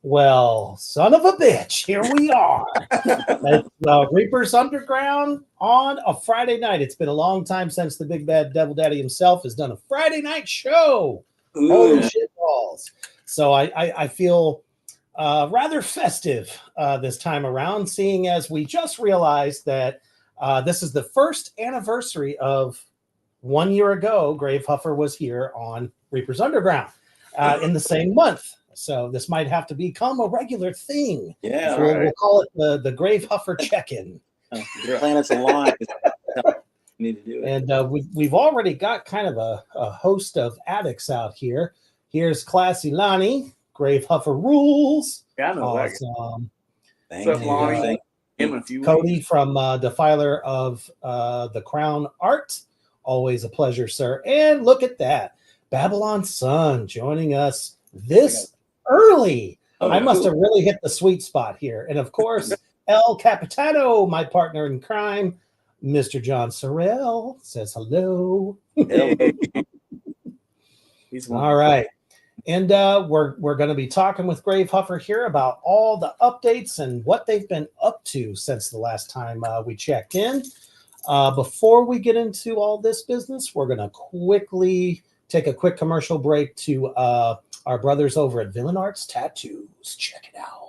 Well, son of a bitch, here we are. It's Reaper's Underground on a Friday night. It's been a long time since the big bad devil daddy himself has done a Friday night show. Ooh. Holy shit balls. So I feel rather festive this time around, seeing as we just realized that this is the first anniversary of 1 year ago, Gravehuffer was here on Reaper's Underground in the same month. So this might have to become a regular thing. Yeah, so we'll call it the Gravehuffer check-in. Planets align. Need to do it. And we've already got kind of a host of addicts out here. Here's Classy Lonnie, Gravehuffer rules. Yeah, I know that. Awesome. Thank What's up, you. Lonnie? Thank Cody from Defiler of the Crown Art. Always a pleasure, sir. And look at that. Babylon Sun joining us this early. Oh, I must cool. have really hit the sweet spot here. And of course, El Capitano, my partner in crime, Mr. John Sorrell says hello. All right. And we're going to be talking with Gravehuffer here about all the updates and what they've been up to since the last time we checked in. Before we get into all this business, we're going to quickly take a quick commercial break to our brothers over at Villain Arts Tattoos. Check it out.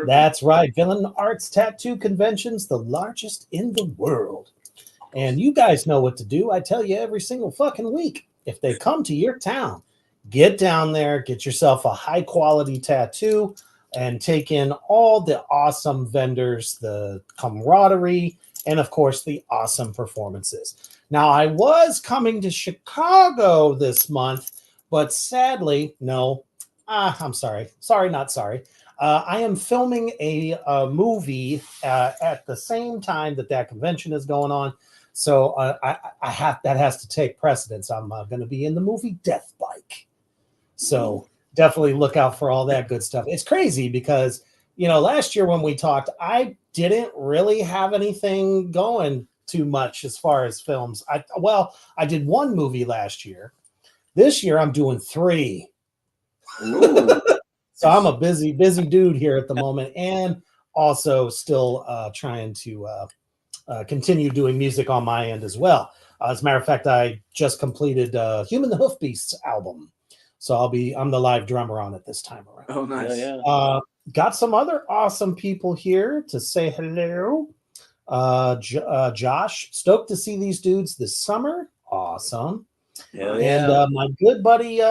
That's right. Villain Arts Tattoo Convention's the largest in the world. And you guys know what to do. I tell you every single fucking week. If they come to your town, get down there, get yourself a high quality tattoo, and take in all the awesome vendors, the camaraderie, and of course, the awesome performances. Now, I was coming to Chicago this month, but sadly, no. I'm sorry. Sorry, not sorry. I am filming a movie at the same time that convention is going on. So that has to take precedence. I'm going to be in the movie Death Bike. So definitely look out for all that good stuff. It's crazy because, last year when we talked, I didn't really have anything going too much as far as films. I did one movie last year. This year I'm doing 3. Ooh. So I'm a busy dude here at the moment, and also still trying to continue doing music on my end as well. As a matter of fact, I just completed Human the Hoof Beasts album, so I'm the live drummer on it this time around. Oh, nice. Yeah. Got some other awesome people here to say hello. Josh, stoked to see these dudes this summer. Awesome. Yeah. And my good buddy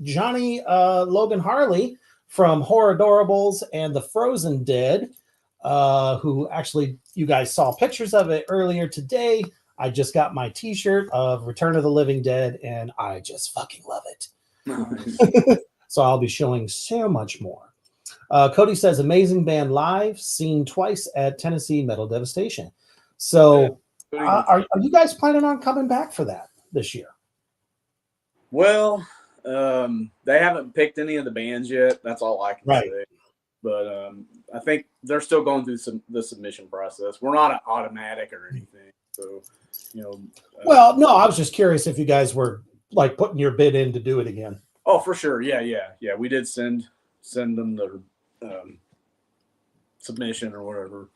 Johnny Logan Harley from Horror Adorables and the Frozen Dead, who actually you guys saw pictures of it earlier today. I just got my t-shirt of Return of the Living Dead, and I just fucking love it. So I'll be showing so much more. Cody says, amazing band live, seen twice at Tennessee Metal Devastation. So are you guys planning on coming back for that this year? Well, they haven't picked any of the bands yet. That's all I can say. But I think they're still going through the submission process. We're not an automatic or anything. So, well, no, I was just curious if you guys were like putting your bid in to do it again. Oh, for sure. Yeah. We did send them the submission or whatever.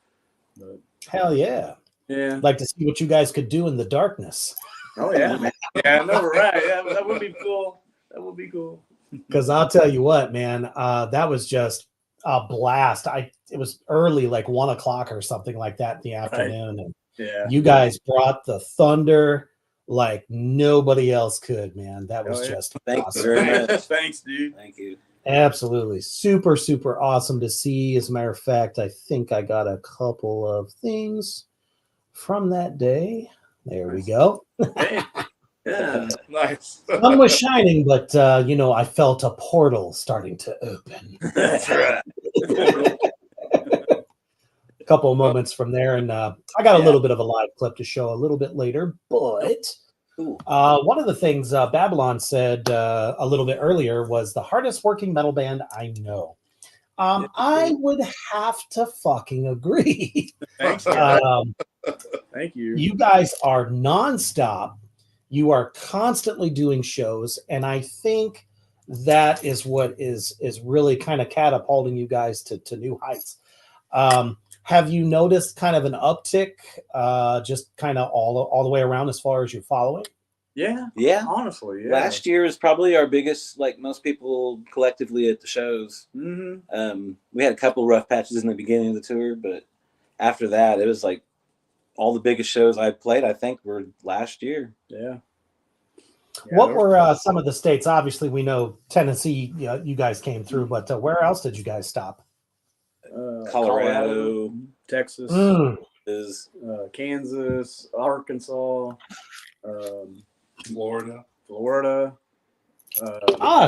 But, hell yeah. Yeah. Like to see what you guys could do in the darkness. Oh yeah, man. Yeah, I know, right? Yeah, that would be cool. That would be cool. Because I'll tell you what, man, that was just a blast. It was early, like 1 o'clock or something like that in the afternoon, and you guys brought the thunder like nobody else could, man. That was just thanks awesome. very much. Thanks, dude. Thank you. Absolutely, super, super awesome to see. As a matter of fact, I think I got a couple of things from that day. There we go. Hey. Yeah, nice. Sun was shining, but I felt a portal starting to open. That's right. A couple of moments from there, and I got a little bit of a live clip to show a little bit later. But one of the things Babylon said a little bit earlier was the hardest working metal band I know. I would have to fucking agree. Thanks. Thank you. You guys are nonstop. You are constantly doing shows, and I think that is what is really kind of catapulting you guys to new heights. Have you noticed kind of an uptick, just kind of all the way around as far as your following? Yeah. Honestly, yeah. Last year is probably our biggest, like most people collectively at the shows. Mm-hmm. We had a couple rough patches in the beginning of the tour, but after that, it was like all the biggest shows I played, I think, were last year. Yeah. What were some of the states? Obviously, we know Tennessee, you guys came through, but where else did you guys stop? Colorado, Texas, Kansas, Arkansas, Florida.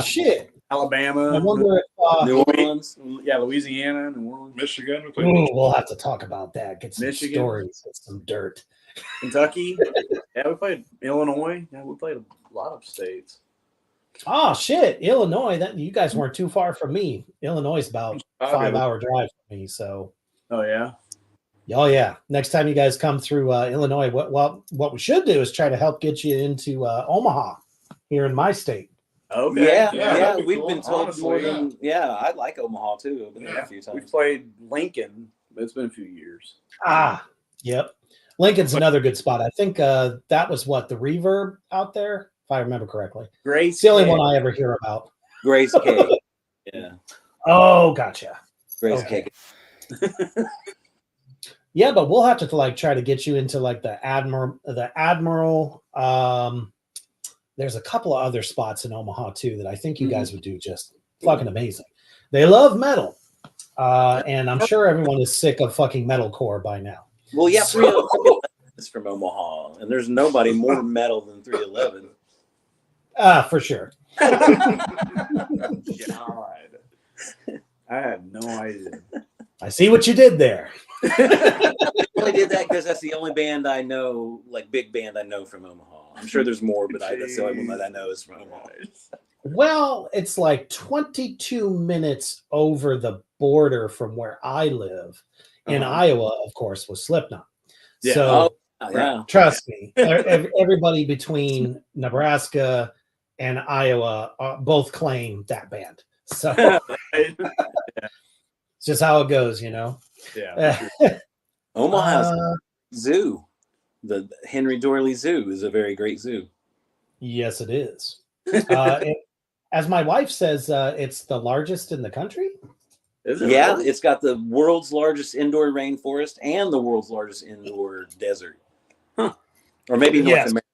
Shit. Alabama. I wonder if New Orleans. Yeah, Louisiana, New Orleans. Michigan. We'll have to talk about that. Get some Michigan. stories, get some dirt. Kentucky. Yeah, we played Illinois. Yeah, we played a lot of states. Oh shit, Illinois. That you guys weren't too far from me. Illinois is about 5-hour drive for me. So. Oh yeah. Oh yeah. Next time you guys come through Illinois, what we should do is try to help get you into Omaha, here in my state. Okay. Yeah. We've been told more than. Yeah, I like Omaha too. I've been there a few times. We've played Lincoln, but it's been a few years. Yep. Lincoln's another good spot. I think that was the Reverb out there, if I remember correctly. Grace. It's the only one I ever hear about. Grace Cake. Yeah. Oh, gotcha. Grace Cake. Yeah, but we'll have to try to get you into the Admiral. There's a couple of other spots in Omaha too that I think you guys would do just fucking amazing. They love metal, and I'm sure everyone is sick of fucking metalcore by now. Well, yeah, 311 is from Omaha, and there's nobody more metal than 311. For sure. God. I had no idea. I see what you did there. I only did that because that's the only band I know, big band I know from Omaha. I'm sure there's more, but that's the only one that I know is from Omaha. Well, it's like 22 minutes over the border from where I live. In Iowa, of course, was Slipknot. Yeah. So Yeah. trust me, everybody between Nebraska and Iowa both claim that band. So it's just how it goes, Yeah. Omaha's zoo. The Henry Doorly Zoo is a very great zoo. Yes, it is. As my wife says, it's the largest in the country. Is it? Yeah, really? it's got the world's largest indoor rainforest and the world's largest indoor desert. Huh. Or maybe North America.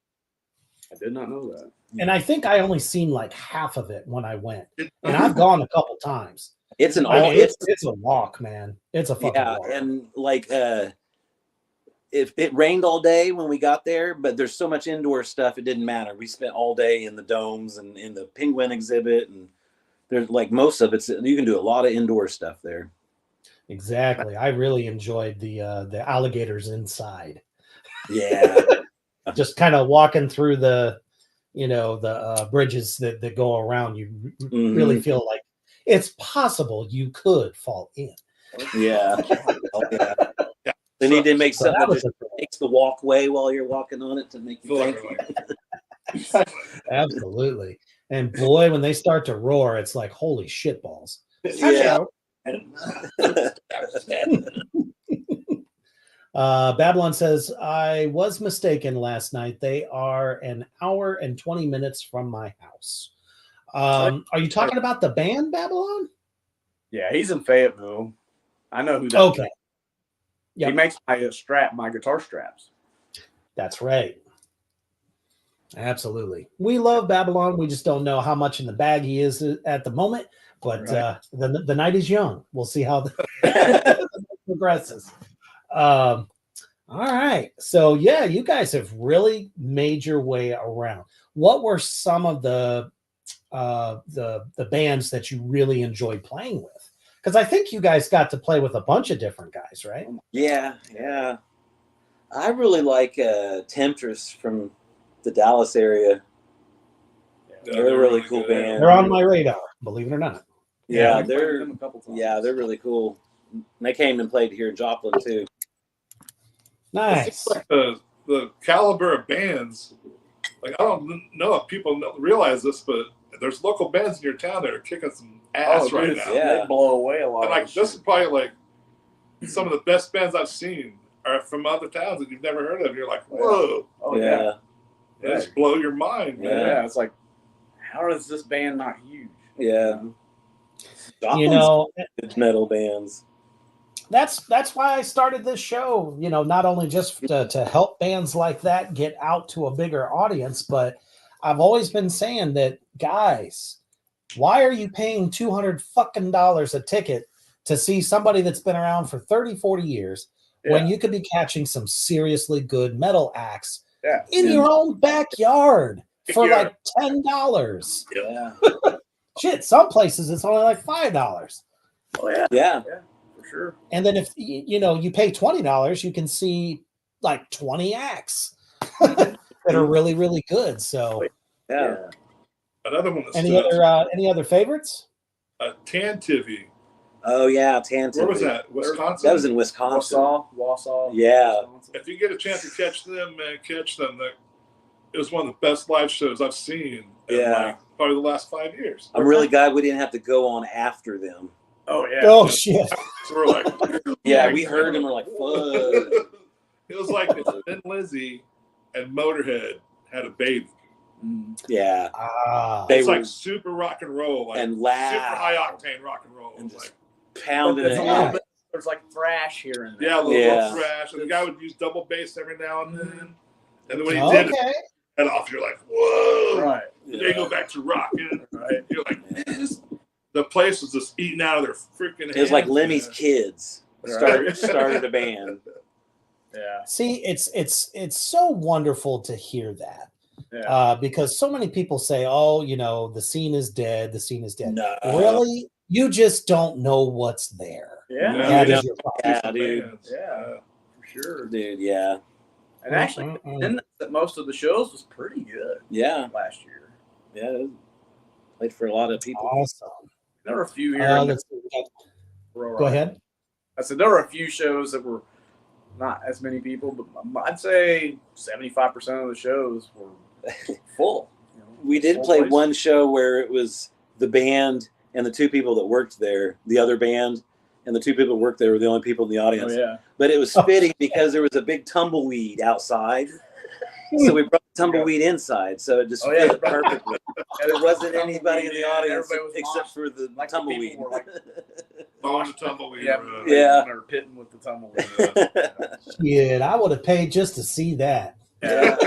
I did not know that. And I think I only seen half of it when I went. And I've gone a couple times. It's an it's a walk, man. It's a fucking walk. And if it rained all day when we got there, but there's so much indoor stuff, it didn't matter. We spent all day in the domes and in the penguin exhibit, and there's like most of it's you can do a lot of indoor stuff there. Exactly. I really enjoyed the alligators inside. Yeah. Just kind of walking through the bridges that go around. You really feel like it's possible you could fall in. Yeah. Oh, yeah. They need to make something that just takes the walkway while you're walking on it to make you think. Absolutely. And boy, when they start to roar, it's like, holy shit balls. Yeah. Babylon says, I was mistaken last night. They are an hour and 20 minutes from my house. Are you talking about the band, Babylon? Yeah, he's in Fayetteville. I know who that is. Okay. Yep. He makes my guitar straps. That's right. Absolutely. We love Babylon. We just don't know how much in the bag he is at the moment. But the night is young. We'll see how the progresses. All right. So yeah, you guys have really made your way around. What were some of the bands that you really enjoyed playing with? Because I think you guys got to play with a bunch of different guys, right? Yeah. I really like Temptress from the Dallas area. They're a really cool band. They're on my radar, believe it or not. Yeah, they're really cool. And they came and played here in Joplin too. Nice. Like the caliber of bands. Like I don't know if people realize this, but there's local bands in your town that are kicking some ass right now. Yeah. They blow away a lot. And like this is probably like some of the best bands I've seen are from other towns that you've never heard of. You're like, whoa. Oh yeah. They just blow your mind, man. Yeah, it's like, how is this band not huge? Yeah. Joplin's metal bands. That's why I started this show, not only just to help bands like that get out to a bigger audience, but I've always been saying that, guys, why are you paying $200 a ticket to see somebody that's been around for 30, 40 years when you could be catching some seriously good metal acts in your own backyard for like $10? Yeah. Shit, some places it's only like $5. Oh yeah. Yeah. For sure. And then if you pay $20, you can see like 20 acts that are really, really good. So yeah. Another one. Any other favorites? Tantivy. Oh yeah, Tantivy. Where was that? Wisconsin. That was in Wisconsin. Wausau. Yeah. Wisconsin. If you get a chance to catch them, man, catch them. It was one of the best live shows I've seen in probably the last 5 years. I'm really glad we didn't have to go on after them. Oh yeah. Oh shit. So we're like, we heard them. We're like, fuck. It was like if Thin Lizzy and Motorhead had a baby. Yeah. It's like super rock and roll, like and loud, super high octane rock and roll, and like pounding it. There's like thrash here and there. Yeah, a little thrash, and the guy would use double bass every now and then. And then when he did it off, you're like, whoa! Right. They go back to rocking. Right. You're like, the place was just eating out of their freaking hands. It was like Lemmy's kids started a band. Yeah. See, it's so wonderful to hear that. Yeah. Because so many people say, "Oh, the scene is dead. The scene is dead." No. Really, you just don't know what's there. Yeah, that is your problem. Dude. Yeah, for sure, dude. Yeah. And actually, that most of the shows was pretty good. Yeah, last year. Yeah, played for a lot of people. Awesome. There were a few here. Go ahead. I said there were a few shows that were not as many people, but I'd say 75% of the shows were full. We did play one show where it was the band and the two people that worked there, the other band and the two people that worked there were the only people in the audience. Oh, yeah. But it was fitting because there was a big tumbleweed outside. So we brought tumbleweed inside, so it just fit perfectly. And there wasn't anybody in the audience except for the tumbleweed. On the tumbleweed. Yeah. Or pitting with the tumbleweed. Shit, I would have paid just to see that. Yeah.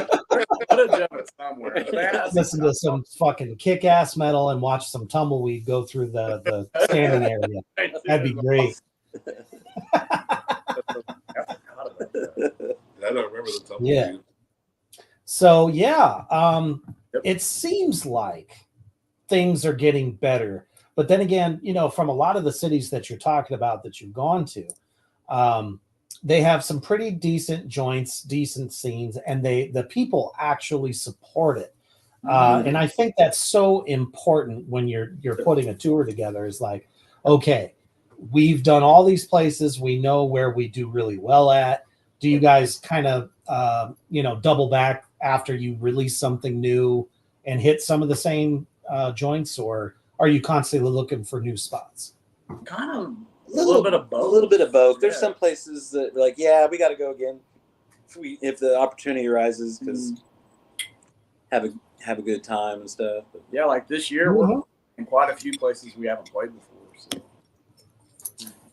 I'd have done it somewhere. Listen to some fucking kick-ass metal and watch some tumbleweed go through the standing area. That'd be great. I don't remember the tumbleweed. Yeah. So it seems like things are getting better But then again, from a lot of the cities that you're talking about that you've gone to, they have some pretty decent joints, decent scenes, and the people actually support it. And I think that's so important when you're putting a tour together. Is like, okay, we've done all these places. We know where we do really well at. Do you guys kind of double back after you release something new and hit some of the same joints, or are you constantly looking for new spots? Kind of a little bit of both. A little bit of both. There's some places that are like, yeah, we got to go again if the opportunity arises, because have a good time and stuff. But yeah, like this year we're in quite a few places we haven't played before. So.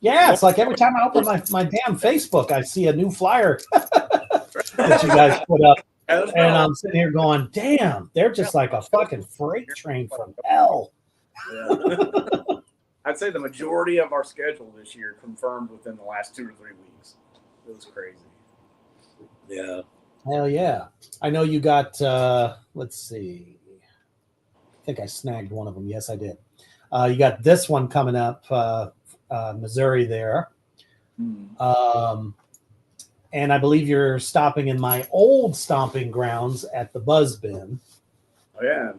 Yeah, it's like every time I open my damn Facebook, I see a new flyer that you guys put up. And I'm sitting here going, damn, they're just like a fucking freight train from hell. Yeah. I'd say the majority of our schedule this year confirmed within the last 2 or 3 weeks. It was crazy. Yeah. Hell yeah. I know you got, let's see. I think I snagged one of them. Yes, I did. You got this one coming up, Missouri there. And I believe you're stopping in my old stomping grounds at the Buzz Bin. Oh, yeah.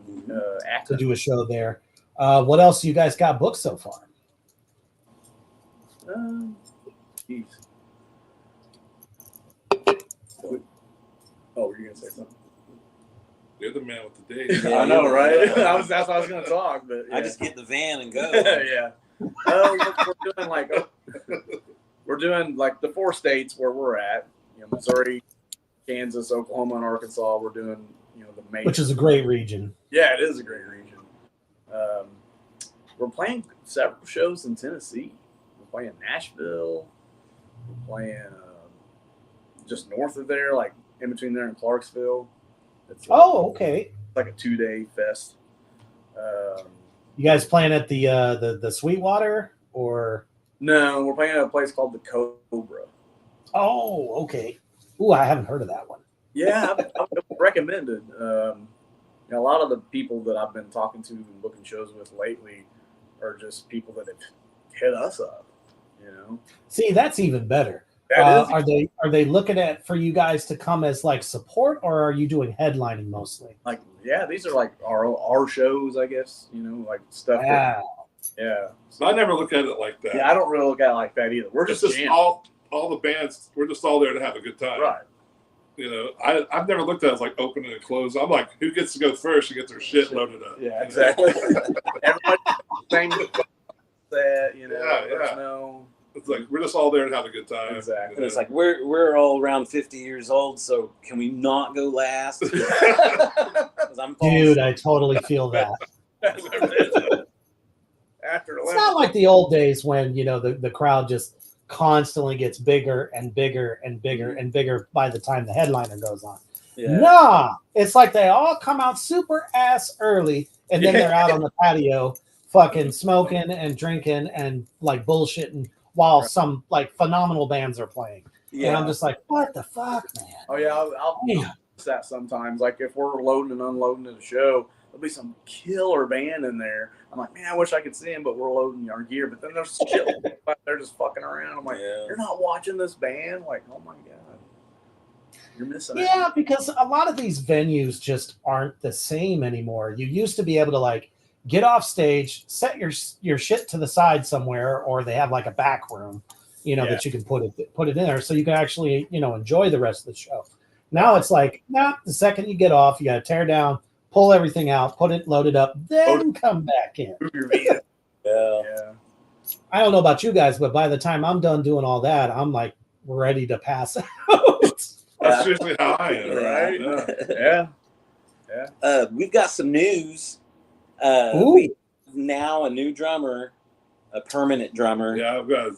To do a show there. What else you guys got booked so far? Geez. Oh, were you going to say something? You're the man with the date. I know, right? That's what I was going to talk. But yeah. I just get in the van and go. Yeah. We're doing like the 4 states where we're at. Missouri, Kansas, Oklahoma, and Arkansas. We're doing the main, which is a great region. Yeah, it is a great region. We're playing several shows in Tennessee. We're playing Nashville. We're playing just north of there, like in between there and Clarksville. It's okay. Like a 2-day fest. You guys playing at the Sweetwater or? No, we're playing at a place called the Cobra. Oh, okay. Ooh, I haven't heard of that one. Yeah, I recommended. A lot of the people that I've been talking to and booking shows with lately are just people that have hit us up. See, that's even better. Are they looking at for you guys to come as like support, or are you doing headlining mostly? Like, yeah, these are like our shows, I guess. Like stuff. Yeah. So I never look at it like that. Yeah, I don't really look at it like that either. We're just all the bands. We're just all there to have a good time. Right. I've never looked at it as like opening and close. I'm like, who gets to go first and get their shit loaded up? Yeah, exactly. Everybody same that, Yeah. No. It's like we're just all there to have a good time. Exactly. And it's like we're all around 50 years old, so can we not go last? Dude, I totally feel that. After 11. It's not like the old days when the crowd just constantly gets bigger and bigger and bigger and bigger by the time the headliner goes on. Yeah. Nah, it's like they all come out super ass early and then they're out on the patio fucking smoking and drinking and like bullshitting while some like phenomenal bands are playing. Yeah. And I'm just like, what the fuck, man? Oh yeah, I'll notice that sometimes. Like if we're loading and unloading at a show, there'll be some killer band in there. I'm like, man, I wish I could see him, but we're loading our gear. But then there's still they're just fucking around. I'm like, you're not watching this band? Like, oh my god, you're missing out. Yeah, because a lot of these venues just aren't the same anymore. You used to be able to like get off stage, set your shit to the side somewhere, or they have like a back room, that you can put it in there so you can actually enjoy the rest of the show. Now it's like, the second you get off, you got to tear down, pull everything out, load it up, then come back in. Yeah. I don't know about you guys, but by the time I'm done doing all that, I'm like ready to pass out. That's usually how I am, right? Yeah. We've got some news. We have now a new drummer, a permanent drummer. Yeah, we got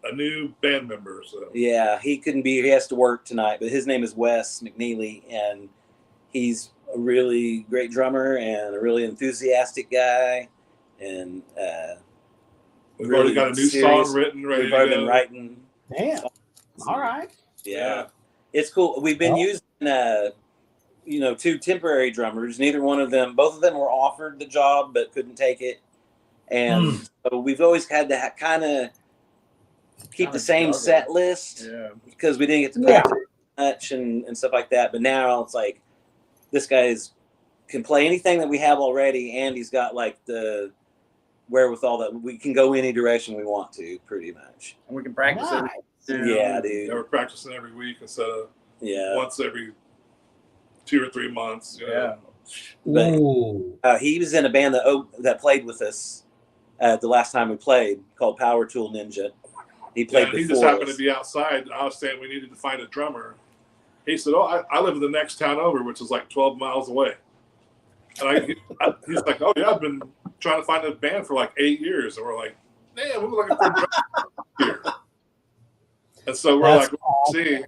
a new band member. So yeah, he couldn't be here. He has to work tonight, but his name is Wes McNeely, and he's a really great drummer and a really enthusiastic guy. And we've already got a new song written, ready to go. We've already been writing. Damn. All right. Yeah. It's cool. We've been using, 2 temporary drummers. Both of them were offered the job but couldn't take it. And so we've always had to kind of keep the same set list because we didn't get to practice much and stuff like that. But now it's like this guy's can play anything that we have already, and he's got like the wherewithal that we can go any direction we want to, pretty much. And we can practice it. Yeah, dude. Yeah, we're practicing every week instead of Yeah. once every 2 or 3 months. You know? But he was in a band that played with us the last time we played, called Power Tool Ninja. He played before he just happened us. to be outside. I was saying we needed to find a drummer. He said, "Oh, I live in the next town over, which is like 12 miles away." And he's like, "Oh yeah, I've been trying to find a band for like 8 years," and we're like, "Damn, we're looking for a drummer here." And so we're like, awesome. "See,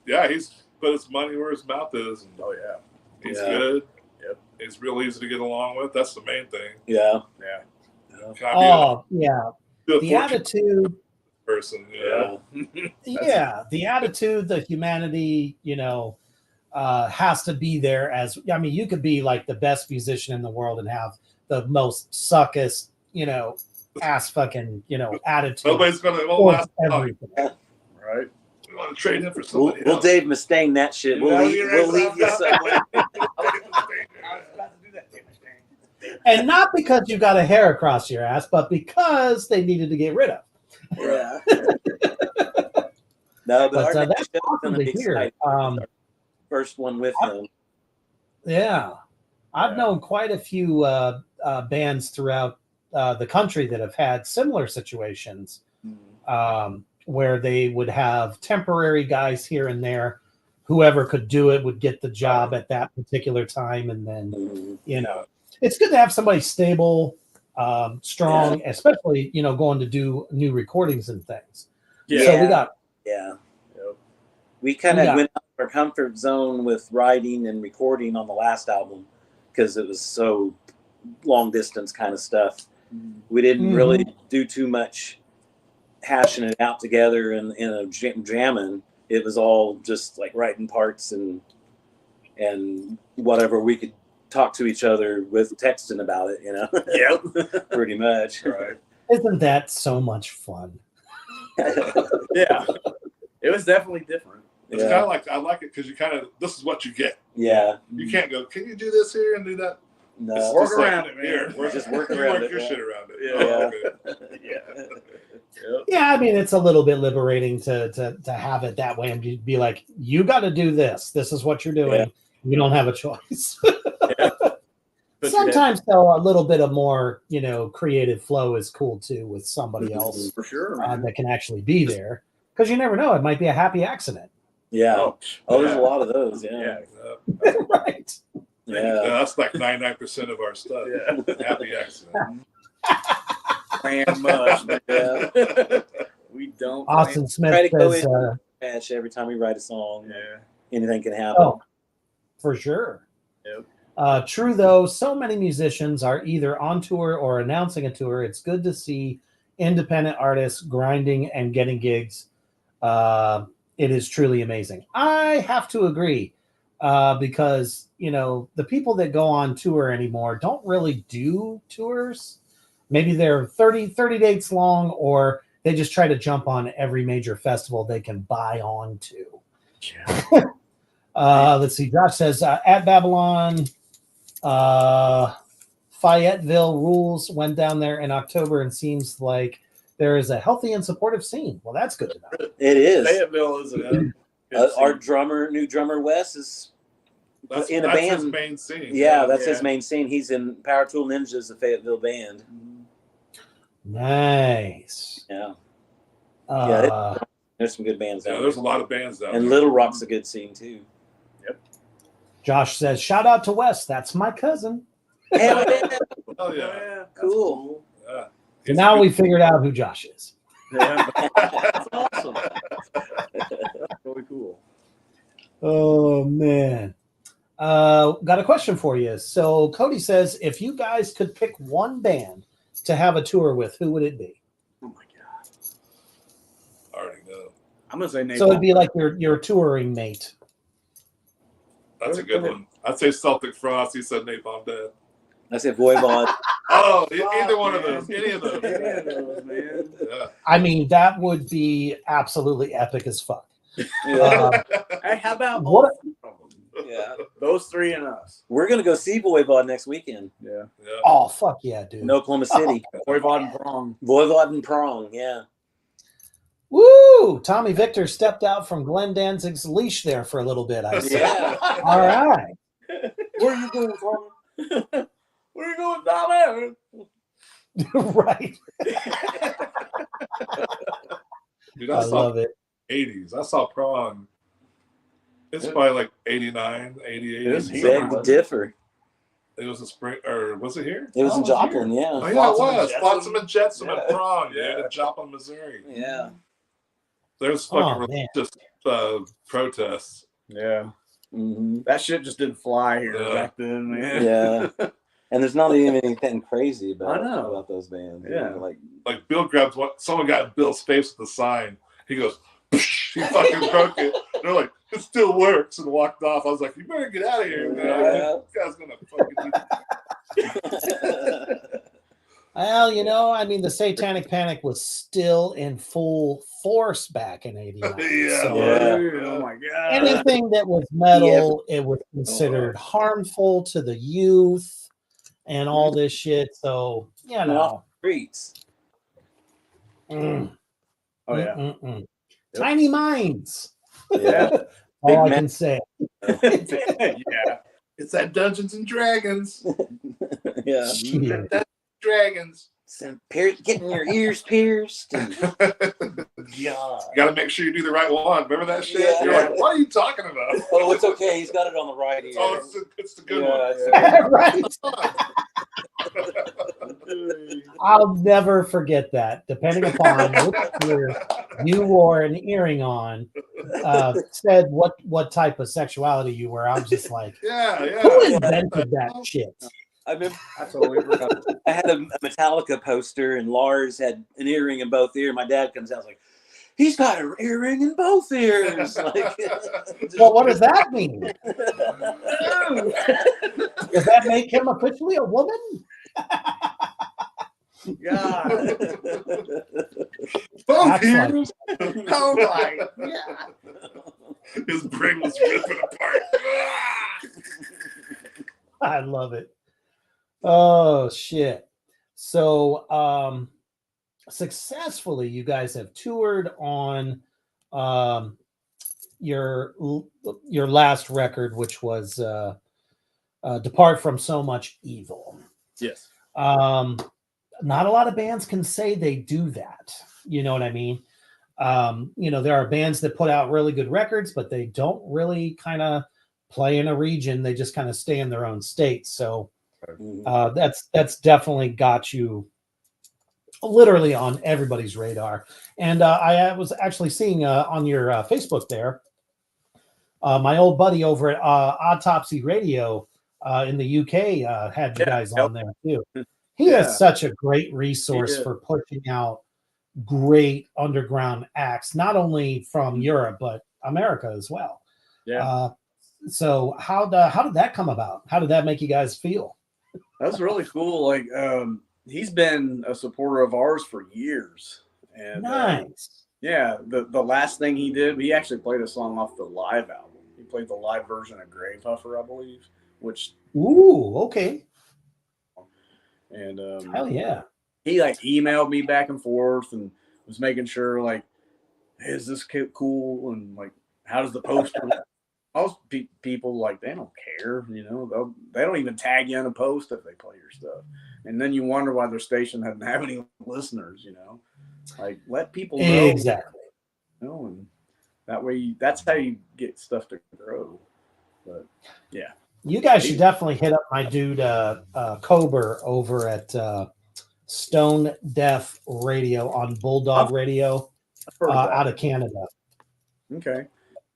yeah, he's put his money where his mouth is." And, he's good. Yep, he's real easy to get along with. That's the main thing. Yeah. The attitude. Person. The attitude, the humanity, has to be there. As I mean, you could be like the best musician in the world and have the most suckest, ass fucking, attitude. Nobody's gonna last everything. Right? We want to trade him for somebody else. We'll Dave Mustaine that shit. We'll leave you somewhere. And not because you got a hair across your ass, but because they needed to get rid of. Yeah. No, but that's awesome to hear. First one with him. Yeah. I've known quite a few bands throughout the country that have had similar situations where they would have temporary guys here and there. Whoever could do it would get the job at that particular time. And then, it's good to have somebody stable, strong, especially, going to do new recordings and things. So we got... We kind of went out of our comfort zone with writing and recording on the last album because it was so long distance kind of stuff. We didn't really do too much hashing it out together in a jamming. It was all just like writing parts and whatever we could talk to each other with texting about it, pretty much. Right. Isn't that so much fun? It was definitely different. It's kind of like, I like it because this is what you get. Yeah. You can't go, can you do this here and do that? No. Work around it, man. Just work around it. Your shit around it. Yeah, I mean, it's a little bit liberating to have it that way and be like, you got to do this. This is what you're doing. Yeah. You don't have a choice. Sometimes, though, a little bit of more, creative flow is cool, too, with somebody else. For sure. That can actually be there. Because you never know. It might be a happy accident. Yeah. There's a lot of those. Yeah. Right. Yeah. That's like 99% of our stuff. Yeah. Happy accident. Plan much. We don't. Austin Smith says, patch every time we write a song. Yeah. Anything can happen. Oh, for sure. Yep. True, though, so many musicians are either on tour or announcing a tour. It's good to see independent artists grinding and getting gigs. It is truly amazing. I have to agree because, the people that go on tour anymore don't really do tours. Maybe they're 30 dates long, or they just try to jump on every major festival they can buy on to. Let's see. Josh says, at Babylon, Fayetteville rules. Went down there in October and seems like there is a healthy and supportive scene. Well, that's good to know. It is. Fayetteville is our new drummer Wes is in a band. That's his main scene. Yeah, that's his main scene. He's in Power Tool Ninjas, the Fayetteville band. Nice. Yeah. There's some good bands. Yeah, there's a lot of bands out there. And Little Rock's a good scene too. Yep. Josh says, "Shout out to Wes. That's my cousin." Hell yeah! Oh yeah, cool. Yeah. So now we figured out who Josh is. Yeah. That's awesome. That's really cool. Oh man. Got a question for you. So Cody says, if you guys could pick one band to have a tour with, who would it be? Oh my god. I already know. I'm gonna say Napalm. So it'd be like your touring mate. That's a good one. I'd say Celtic Frost. He said Napalm Death. I said Voivod. Oh, either one of those. Any of those. Man. Yeah. I mean, that would be absolutely epic as fuck. Yeah. Hey, how about What? Yeah. Those three and us? We're gonna go see Voivod next weekend Yeah. Oh, fuck yeah, dude. in Oklahoma City. Voivod and Prong. Voivod and Prong. Yeah. Woo! Tommy Victor stepped out from Glenn Danzig's leash there for a little bit, I see. Yeah. All right. Where are you going, Tommy? Where you going, Tommy? Right. Dude, I saw love it. 80s. I saw Prong. It's probably like 89, 88. It is Beg to differ. It was a spring, or was it here? It was in Joplin, Oh, yeah. yeah, it was. Flotsam and Jetsam at Prong, yeah, in Joplin, Missouri. Yeah. There's fucking religious protests. Yeah. Mm-hmm. That shit just didn't fly here back then, man. Yeah. And there's not even anything crazy about about those bands. Yeah. You know, like Bill grabbed one. Someone got in Bill's face with the sign. He goes, he fucking broke it. They're like, it still works, and walked off. I was like, you better get out of here, man. Yeah. This guy's gonna fucking do Well, you know, I mean, the Satanic Panic was still in full force back in '89. Yeah. So Oh my god. anything that was metal, it was considered harmful to the youth and all this shit. So, you know. streets. Mm. Oh yeah. Yep. Tiny minds. Yeah. All I can say. Yeah. It's that Dungeons and Dragons. Yeah. Shit. Dragons. Getting your ears pierced. God. You got to make sure you do the right one. Remember that shit? Yeah. You're like, what are you talking about? Oh, it's okay. He's got it on the right ear. Oh, it's the good Yeah, one. Right. I'll never forget that. Depending upon which ear you wore an earring on, said what type of sexuality you were. I was just like, Yeah. who invented that shit? I remember I totally forgot. I had a Metallica poster, and Lars had an earring in both ears. My dad comes out like, he's got an earring in both ears. Like, Well, what does that mean? Does that make him officially a woman? God. Both That's ears. Oh my god. His brain was ripping apart. I love it. Oh shit. So successfully you guys have toured on your last record, which was Depart From So Much Evil. Yes. Not a lot of bands can say they do that. You know what I mean? You know, there are bands that put out really good records, but they don't really kind of play in a region. They just kind of stay in their own state. So that's definitely got you literally on everybody's radar. And I was actually seeing on your Facebook there, my old buddy over at Autopsy Radio in the UK had you guys on there too. He is such a great resource for pushing out great underground acts, not only from Europe but America as well. Yeah. So how did that come about? How did that make you guys feel? That's really cool. Like, he's been a supporter of ours for years. And nice. Yeah, the last thing he did, he actually played a song off the live album. He played the live version of Gravehuffer, I believe. Which okay. And hell yeah. He like emailed me back and forth and was making sure like, hey, is this cool? And like, how does the poster? Most people like they don't care, you know. They don't even tag you in a post if they play your stuff, and then you wonder why their station doesn't have any listeners. You know, like let people know exactly. You know, and that way that's how you get stuff to grow. But yeah, you guys should definitely hit up my dude Kober over at Stone Deaf Radio on Bulldog Radio out of Canada. Okay.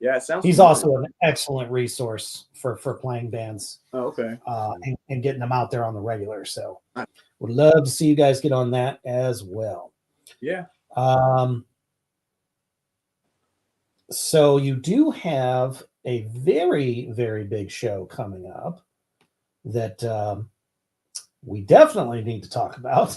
Yeah, it sounds. He's also an excellent resource for playing bands. Oh, okay. And getting them out there on the regular. So would love to see you guys get on that as well. Yeah. So you do have a very, very big show coming up that we definitely need to talk about.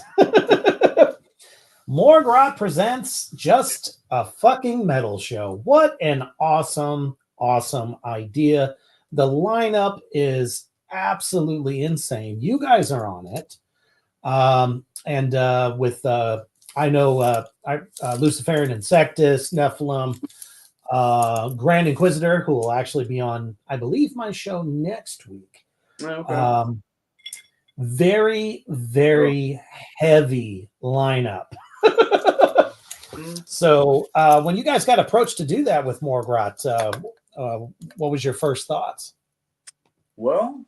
Morgrot presents Just a Fucking Metal Show. What an awesome, awesome idea. The lineup is absolutely insane. You guys are on it. With I know Luciferian Insectus, Nephilim, Grand Inquisitor, who will actually be on, I believe, my show next week. Okay. Very, very heavy lineup. So when you guys got approached to do that with Morgrot, what was your first thoughts? Well,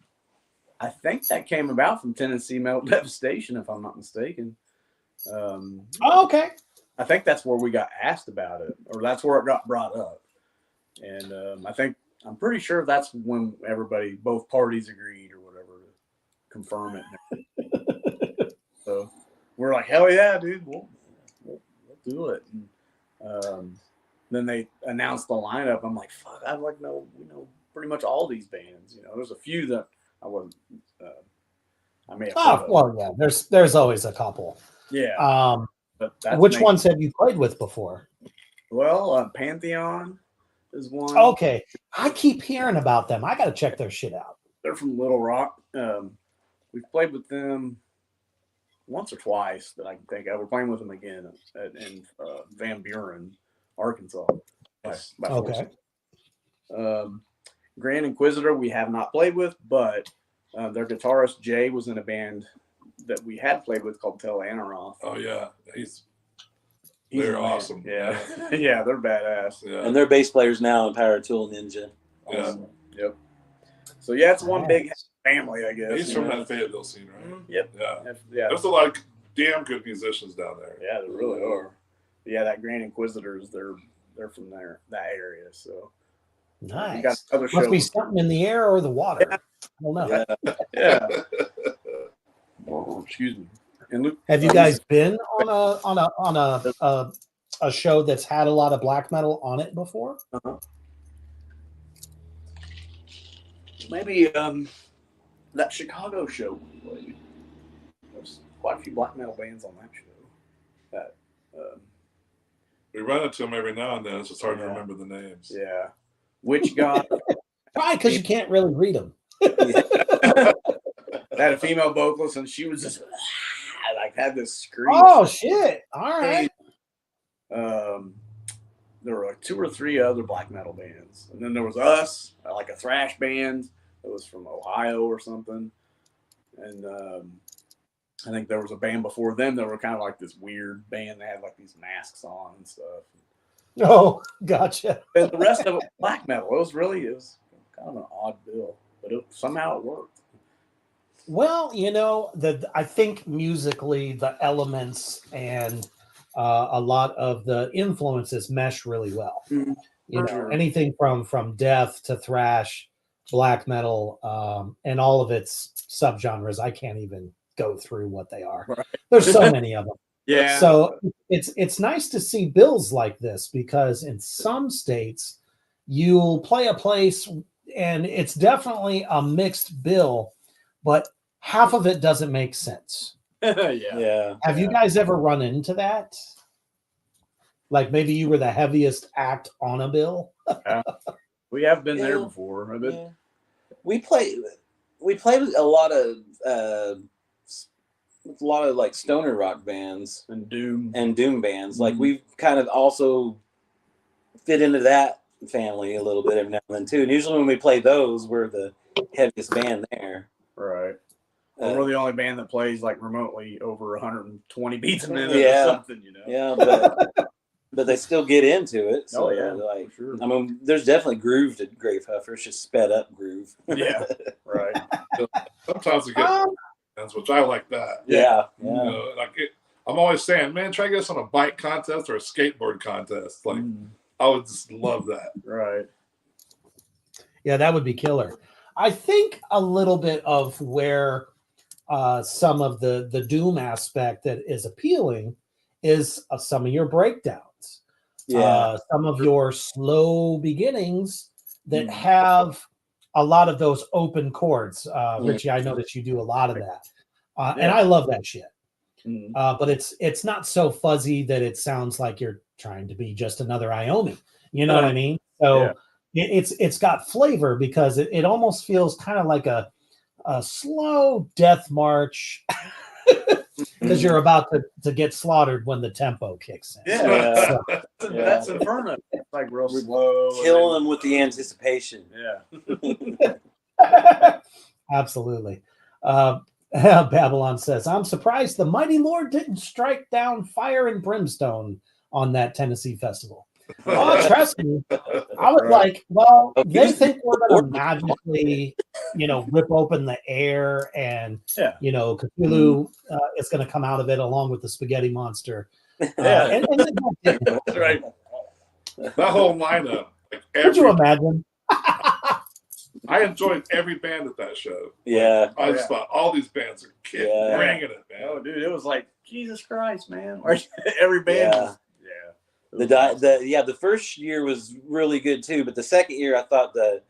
I think that came about from Tennessee Metal Devastation, if I'm not mistaken. Okay. I think that's where we got asked about it, or that's where it got brought up. And I'm pretty sure that's when both parties agreed or whatever to confirm it. So we're like, hell yeah, dude, we'll do it. And, then they announced the lineup. I'm like, fuck, I know pretty much all these bands. There's a few that I wasn't. I may have. Oh well, yeah. There's always a couple. Yeah. But which ones have you played with before? Well, Pantheon is one. Okay, I keep hearing about them. I got to check their shit out. They're from Little Rock. We've played with them once or twice that I can think of. We're playing with them again in Van Buren, Arkansas. Okay. Grand Inquisitor we have not played with, but their guitarist Jay was in a band that we had played with called Tel Anaroth. Oh yeah, they're awesome. Yeah, yeah, they're badass. Yeah. And they're bass players now in Power Tool Ninja. Awesome. Yeah. Yep. So yeah, it's one big family, I guess. He's from that Fayetteville scene, right? Yep. Yeah. There's a lot of damn good musicians down there. Yeah, there really are. But yeah, that Grand Inquisitors, they're from that area. So nice. Got other Must shows. be something in the air or the water. Yeah. I don't know. Yeah. Excuse me. And Luke, have you guys been on a show that's had a lot of black metal on it before? Maybe that Chicago show we played. There's quite a few black metal bands on that show. We run into them every now and then. It's just hard to remember the names. Yeah. Witch God. Probably because you can't really read them. Had a female vocalist, and she was just had this scream. Oh shit! All right. There were like 2 or 3 other black metal bands, and then there was us, like a thrash band that was from Ohio or something, and I think there was a band before them that were kind of like this weird band. They had like these masks on and stuff. Oh, gotcha. And the rest of it was black metal. It was kind of an odd bill, but somehow it worked. Well, I think musically the elements and a lot of the influences mesh really well. Mm-hmm. Anything from death to thrash, black metal, and all of its subgenres. I can't even go through what they are. Right. There's so many of them. Yeah. So it's nice to see bills like this, because in some states you'll play a place and it's definitely a mixed bill, but half of it doesn't make sense. Yeah. Have you guys ever run into that? Like maybe you were the heaviest act on a bill? We have been there before. Yeah. We play with a lot of like stoner rock bands and doom bands. Like we've kind of also fit into that family a little bit every now and then too. And usually when we play those, we're the heaviest band there. Right. We're the only band that plays like remotely over 120 beats a minute or something, Yeah, but they still get into it. So for sure. I mean, there's definitely groove to Gravehuffer. It's just sped up groove. Yeah, right. Sometimes it gets bands, which I like that. Yeah. I'm always saying, man, try to get us on a bike contest or a skateboard contest. Like, I would just love that. Right. Yeah, that would be killer. I think a little bit of where some of the doom aspect that is appealing is some of your breakdowns. Some of your slow beginnings that have a lot of those open chords. Richie, I noticed you do a lot of that. And I love that shit. Mhm. But it's not so fuzzy that it sounds like you're trying to be just another Iommi. You know what I mean? So it's got flavor because it almost feels kind of like a slow death march because you're about to get slaughtered when the tempo kicks in. Yeah, Yeah. that's Inferno. It's like real slow. Kill them with the anticipation. Yeah. Absolutely. Babylon says, I'm surprised the Mighty Lord didn't strike down fire and brimstone on that Tennessee festival. Oh, trust me. I was like, well, they think we're going to magically, rip open the air and, Cthulhu is going to come out of it along with the spaghetti monster. That's right. That whole lineup. Could you imagine? I enjoyed every band at that show. Yeah. I just thought all these bands are bringing it, man. Oh, dude, it was like Jesus Christ, man! Every band. The first year was really good too, but the second year I thought the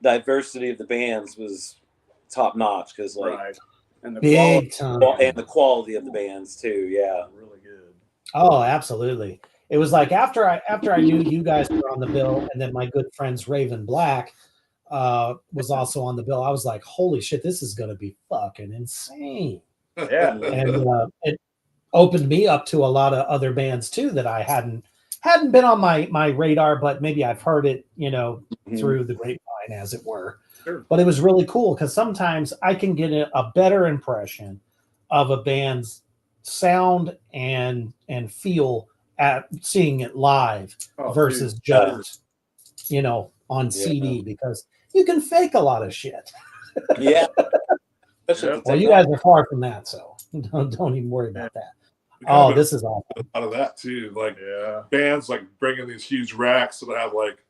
diversity of the bands was top notch because and the quality of the bands too. Yeah, really good. Oh, absolutely. It was like after I knew you guys were on the bill, and then my good friends Raven Black was also on the bill. I was like, holy shit, this is going to be fucking insane. Yeah. And it opened me up to a lot of other bands too that I hadn't been on my radar, but maybe I've heard it, through the grapevine, as it were. Sure. But it was really cool because sometimes I can get a better impression of a band's sound and feel at seeing it live versus just, on CD, because you can fake a lot of shit. Yeah. Well, you guys are far from that, so don't even worry about that. Oh, this is awesome. Out of that too, like bands like bringing these huge racks that have like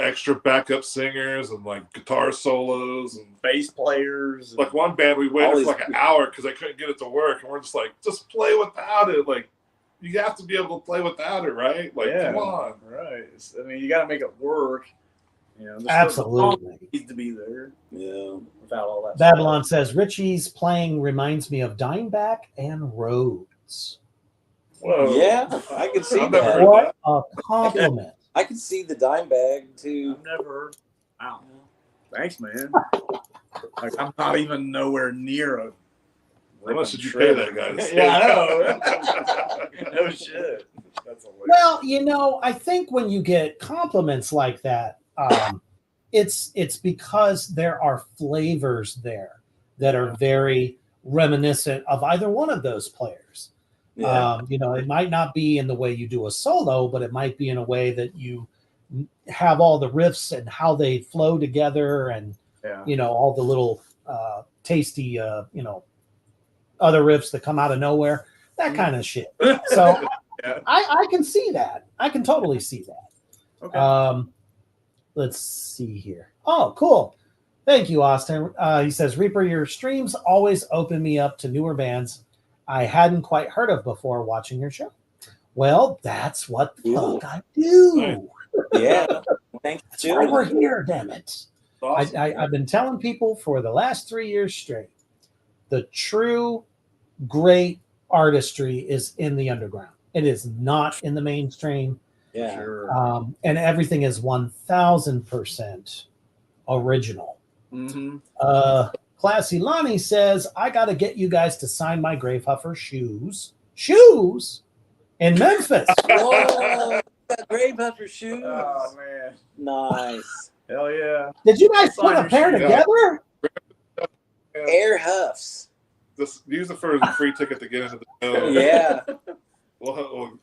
extra backup singers and like guitar solos and bass players. Like one band, we waited for like an hour because I couldn't get it to work, and we're just like, just play without it. Like you have to be able to play without it, right? Like come on, right? I mean, you got to make it work. Absolutely needs to be there. Yeah, without all that. Babylon says Richie's playing reminds me of Dimebag and Rhodes. Whoa. Yeah, I can see that. What a compliment. I can see the Dimebag too. I've never heard. Wow. Thanks, man. Like I'm not even nowhere near a. How much did you pay that guy? Yeah, I know. No shit. That's hilarious. Well, I think when you get compliments like that, it's because there are flavors there that are very reminiscent of either one of those players. Yeah. It might not be in the way you do a solo, but it might be in a way that you have all the riffs and how they flow together, and all the little tasty other riffs that come out of nowhere, that kind of shit. So I can see that. I can totally see that. Okay. Let's see here. Oh, cool. Thank you, Austin. He says, Reaper, your streams always open me up to newer bands I hadn't quite heard of before watching your show. Well, that's what the fuck I do. Yeah. Thanks. That's why we're here, damn it. Awesome. I've been telling people for the last 3 years straight, the true great artistry is in the underground. It is not in the mainstream. Yeah. Sure. And everything is 1000% original. Mm-hmm. Classy Lonnie says, I got to get you guys to sign my Gravehuffer shoes. Shoes in Memphis. Whoa, Gravehuffer shoes. Oh, man. Nice. Hell yeah. Did you guys put a pair together? Air Huffs. Use it for a free ticket to get into the show. Yeah. We'll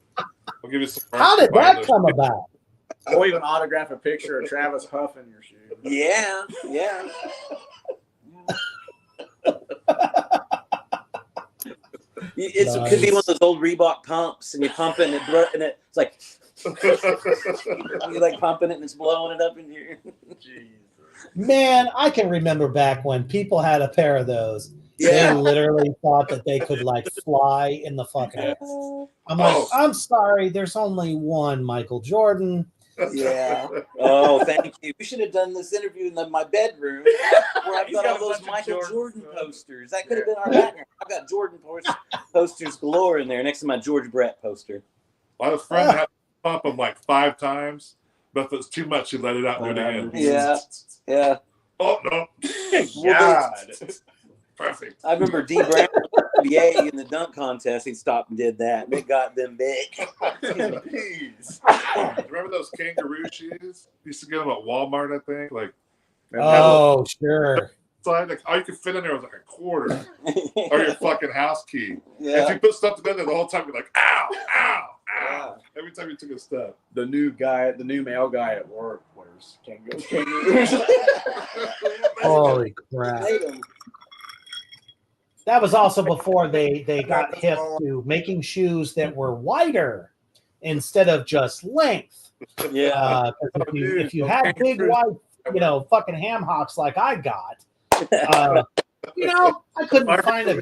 give you some. How did that come about? Or even autograph a picture of Travis Huff in your shoe. Yeah, yeah. It could be one of those old Reebok pumps, and you pump it, and it's like you like pumping it, and it's blowing it up in here. Man, I can remember back when people had a pair of those. Yeah. They literally thought that they could like fly in the fucking air. I'm like, I'm sorry, there's only one Michael Jordan. Yeah. Oh, thank you. We should have done this interview in my bedroom where I've got all those Michael Jordan posters. That could have been our background. I've got Jordan posters galore in there next to my George Brett poster. I had a friend that had to pump them like 5 times, but if it's too much, he let it out and do it again. Yeah. Yeah. Oh, no. God. Perfect. I remember D. Brown NBA in the dunk contest. He stopped and did that. And it got them big. Remember those kangaroo shoes? Used to get them at Walmart, I think. Like, oh, sure. Like, all you could fit in there was like a quarter or your fucking house key. Yeah. If you put stuff together the whole time, you're like, ow, ow, ow. Yeah. Every time you took a step. The new male guy at work wears kangaroos. Holy crap. That was also before they got hip to making shoes that were wider instead of just length. Yeah. If you had big wide, fucking ham hocks like I got, I couldn't find a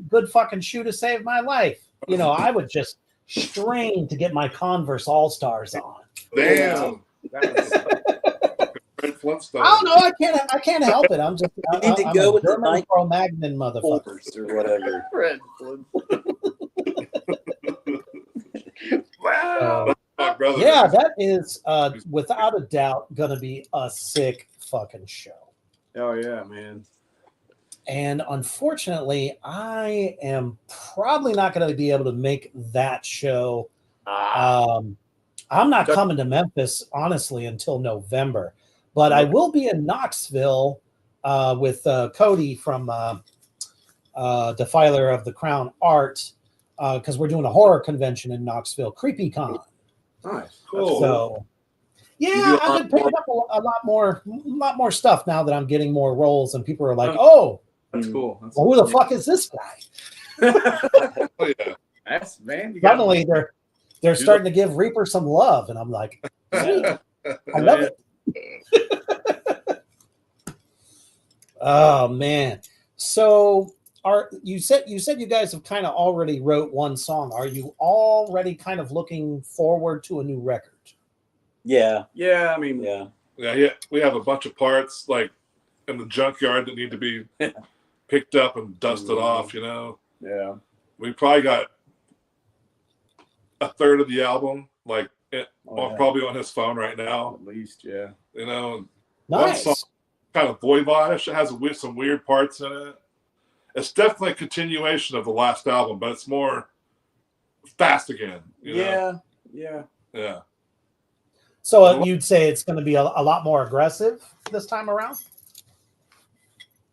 good fucking shoe to save my life. I would just strain to get my Converse All-Stars on. Damn. I don't know. I can't help it. I'm just. You need to go with the Nike Cro-Magnon motherfuckers or whatever. Wow. Yeah, that is without a doubt going to be a sick fucking show. Oh yeah, man. And unfortunately, I am probably not going to be able to make that show. I'm not coming to Memphis, honestly, until November. But I will be in Knoxville with Cody from Defiler of the Crown Art because we're doing a horror convention in Knoxville, CreepyCon. Nice. Cool. So, yeah, I've been picking up a lot more stuff now that I'm getting more roles, and people are like, "Oh, that's cool. Well, who the fuck is this guy?" Oh, yeah. That's man. Suddenly they're starting to give Reaper some love, and I'm like, sweet. I love it. Oh man! So you said you guys have kind of already wrote one song. Are you already kind of looking forward to a new record? Yeah. Yeah. I mean, Yeah. Yeah. We have a bunch of parts like in the junkyard that need to be picked up and dusted off. Yeah. We probably got a third of the album, like probably on his phone right now. At least, yeah. Nice. One song, kind of voivodish. It has some weird parts in it. It's definitely a continuation of the last album, but it's more fast again. Yeah. So you'd say it's going to be a lot more aggressive this time around?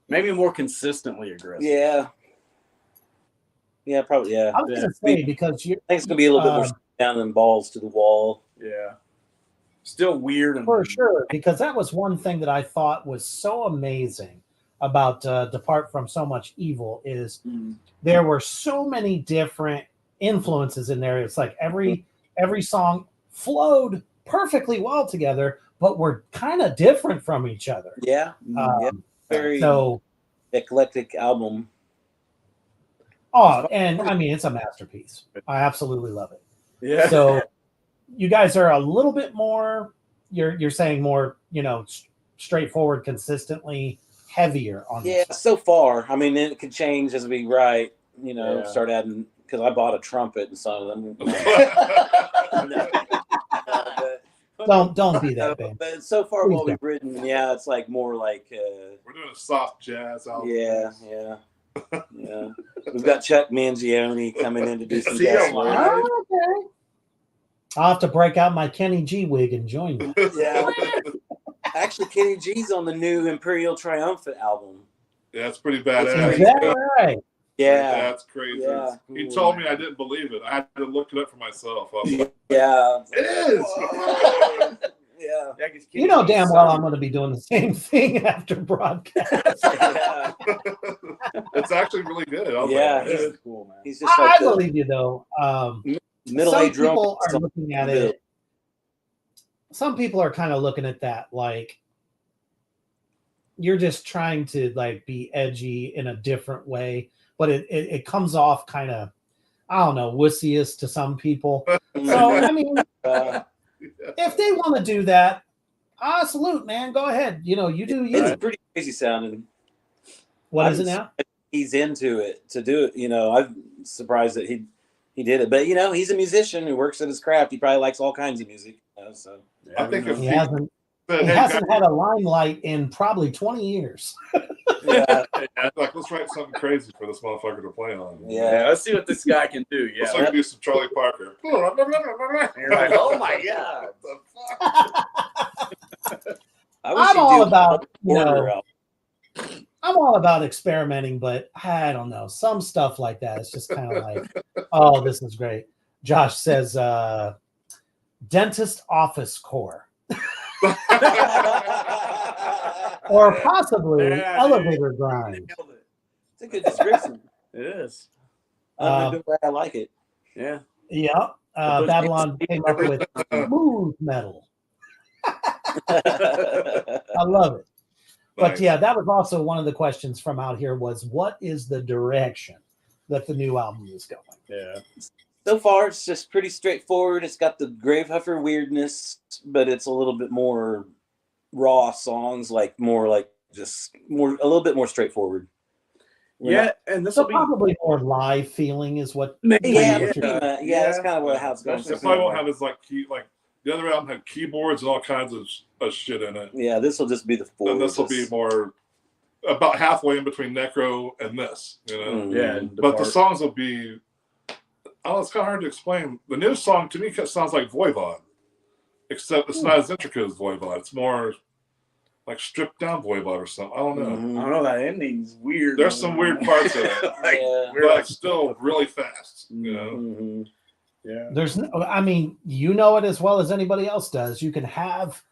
Maybe more consistently aggressive. Yeah. Yeah, probably. Yeah. I was going to say because I think it's going to be a little bit more down than balls to the wall. Yeah. Still weird. For sure, because that was one thing that I thought was so amazing about Depart From So Much Evil is there were so many different influences in there. It's like every song flowed perfectly well together, but were kind of different from each other. Yeah. Very eclectic album. Oh, and I mean, it's a masterpiece. I absolutely love it. Yeah. So you guys are a little bit more, you're saying more, straightforward, consistently heavier on this. Yeah, so far. I mean, it could change as we write, start adding, because I bought a trumpet and some of them. Don't be that bad. But so far, what we've written, it's like more like. We're doing a soft jazz album. Yeah. We've got Chuck Mangione coming in to do some guest work. Oh, okay. I'll have to break out my Kenny G wig and join you. Yeah. Actually, Kenny G's on the new Imperial Triumphant album. Yeah, it's pretty badass. Is that right? Yeah. That's crazy. Yeah. He told me I didn't believe it. I had to look it up for myself. Yeah. It is. Yeah. You know damn well I'm going to be doing the same thing after broadcast. Yeah. It's actually really good. He's cool, man. He's just like I believe you though. middle-aged some people are looking at it. Some people are kind of looking at that like you're just trying to like be edgy in a different way, but it comes off kind of, I don't know, wussy-ish to some people. So I mean, if they want to do that, salute, man. Go ahead. You do you. It's pretty crazy sounding. What is it now? He's into it to do it. I'm surprised that he did it, but he's a musician who works at his craft. He probably likes all kinds of music. So I think if he hasn't had a limelight in probably 20 years. Yeah. Like, let's write something crazy for this motherfucker to play on. Yeah, let's see what this guy can do. Yeah, let's do some Charlie Parker. And you're like, oh my god, I'm all about I'm all about experimenting, but I don't know, some stuff like that. It's just kind of like, oh, this is great. Josh says, dentist office core. Or possibly elevator grind. It's a good description. It is. I'm glad I like it. Yeah. Yeah. Babylon came up with smooth metal. I love it. But Nice. yeah, that was also one of the questions from out here was, what is the direction that the new album is going? Yeah. So far, it's just pretty straightforward. It's got the Gravehuffer weirdness, but it's a little bit more raw songs, a little bit more straightforteure. Yeah, and this So will be probably more live feeling is what. That's kind of how it's going. It probably won't have as the other album had keyboards and all kinds of shit in it. Yeah, this will just be the four. And this will be more about halfway in between Necro and this, Yeah, But the songs will be. Oh, it's kind of hard to explain. The new song to me sounds like Voivod, except it's not as intricate as Voivod. It's more like stripped down Voivod or something. I don't know. I don't know, that ending's weird. There's some weird parts of it, but it's still really fast. Yeah. There's no, you know it as well as anybody else does. You can have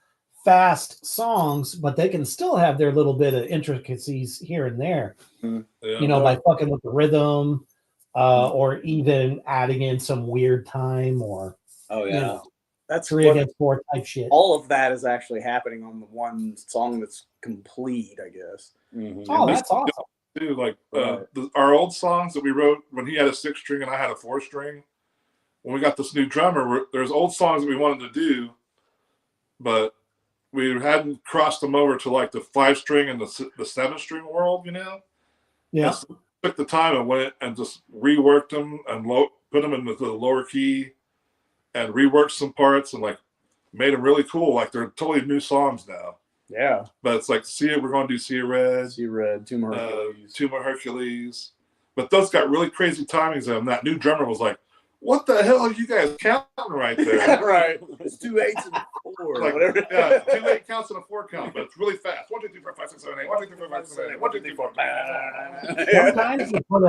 fast songs, but they can still have their little bit of intricacies here and there. Yeah. By fucking with the rhythm, or even adding in some weird time or That's 3 against 4 type shit. All of that is actually happening on the one song that's complete, I guess. Oh, that's awesome. Too, our old songs that we wrote when he had a 6-string and I had a 4-string. When we got this new drummer, there's old songs that we wanted to do, but we hadn't crossed them over to the 5-string and the 7-string world, Yeah. And took the time and went and just reworked them and put them into the lower key and reworked some parts and made them really cool. They're totally new songs now. Yeah. But it's we're going to do See Red. See Red, Tomb of Hercules. Tomb of Hercules. But those got really crazy timings in them. That new drummer was like, what the hell are you guys counting right there? Right. It's 2 8s and 4. Whatever. Yeah, 2 8 counts and a 4 count, but it's really fast. 1, 2, 3, 4, 5, 6, 7, 8. 1, 2, 3, 4, 5, 6, 7, 8. 1, 2, 3, 4. Sometimes you put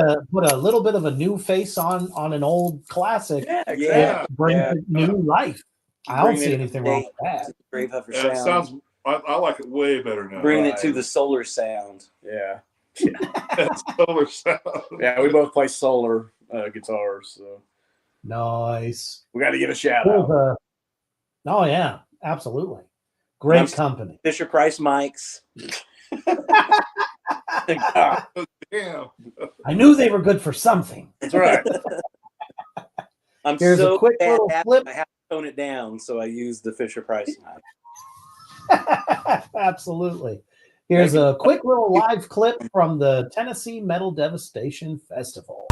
a little bit of a new face on an old classic. Yeah, exactly. It brings new life. I don't see anything wrong with that. Gravehuffer It sounds. I like it way better now. Bringing it to the solar sound. Yeah. Solar sound. Yeah, we both play solar guitars, so Nice. we got to give a shout out. Oh yeah, absolutely. Great company. Fisher Price mics. Damn. I knew they were good for something. That's right. Here's a quick bad little flip. I have to tone it down, so I use the Fisher Price mic. Absolutely. Here's a quick little live clip from the Tennessee Metal Devastation Festival.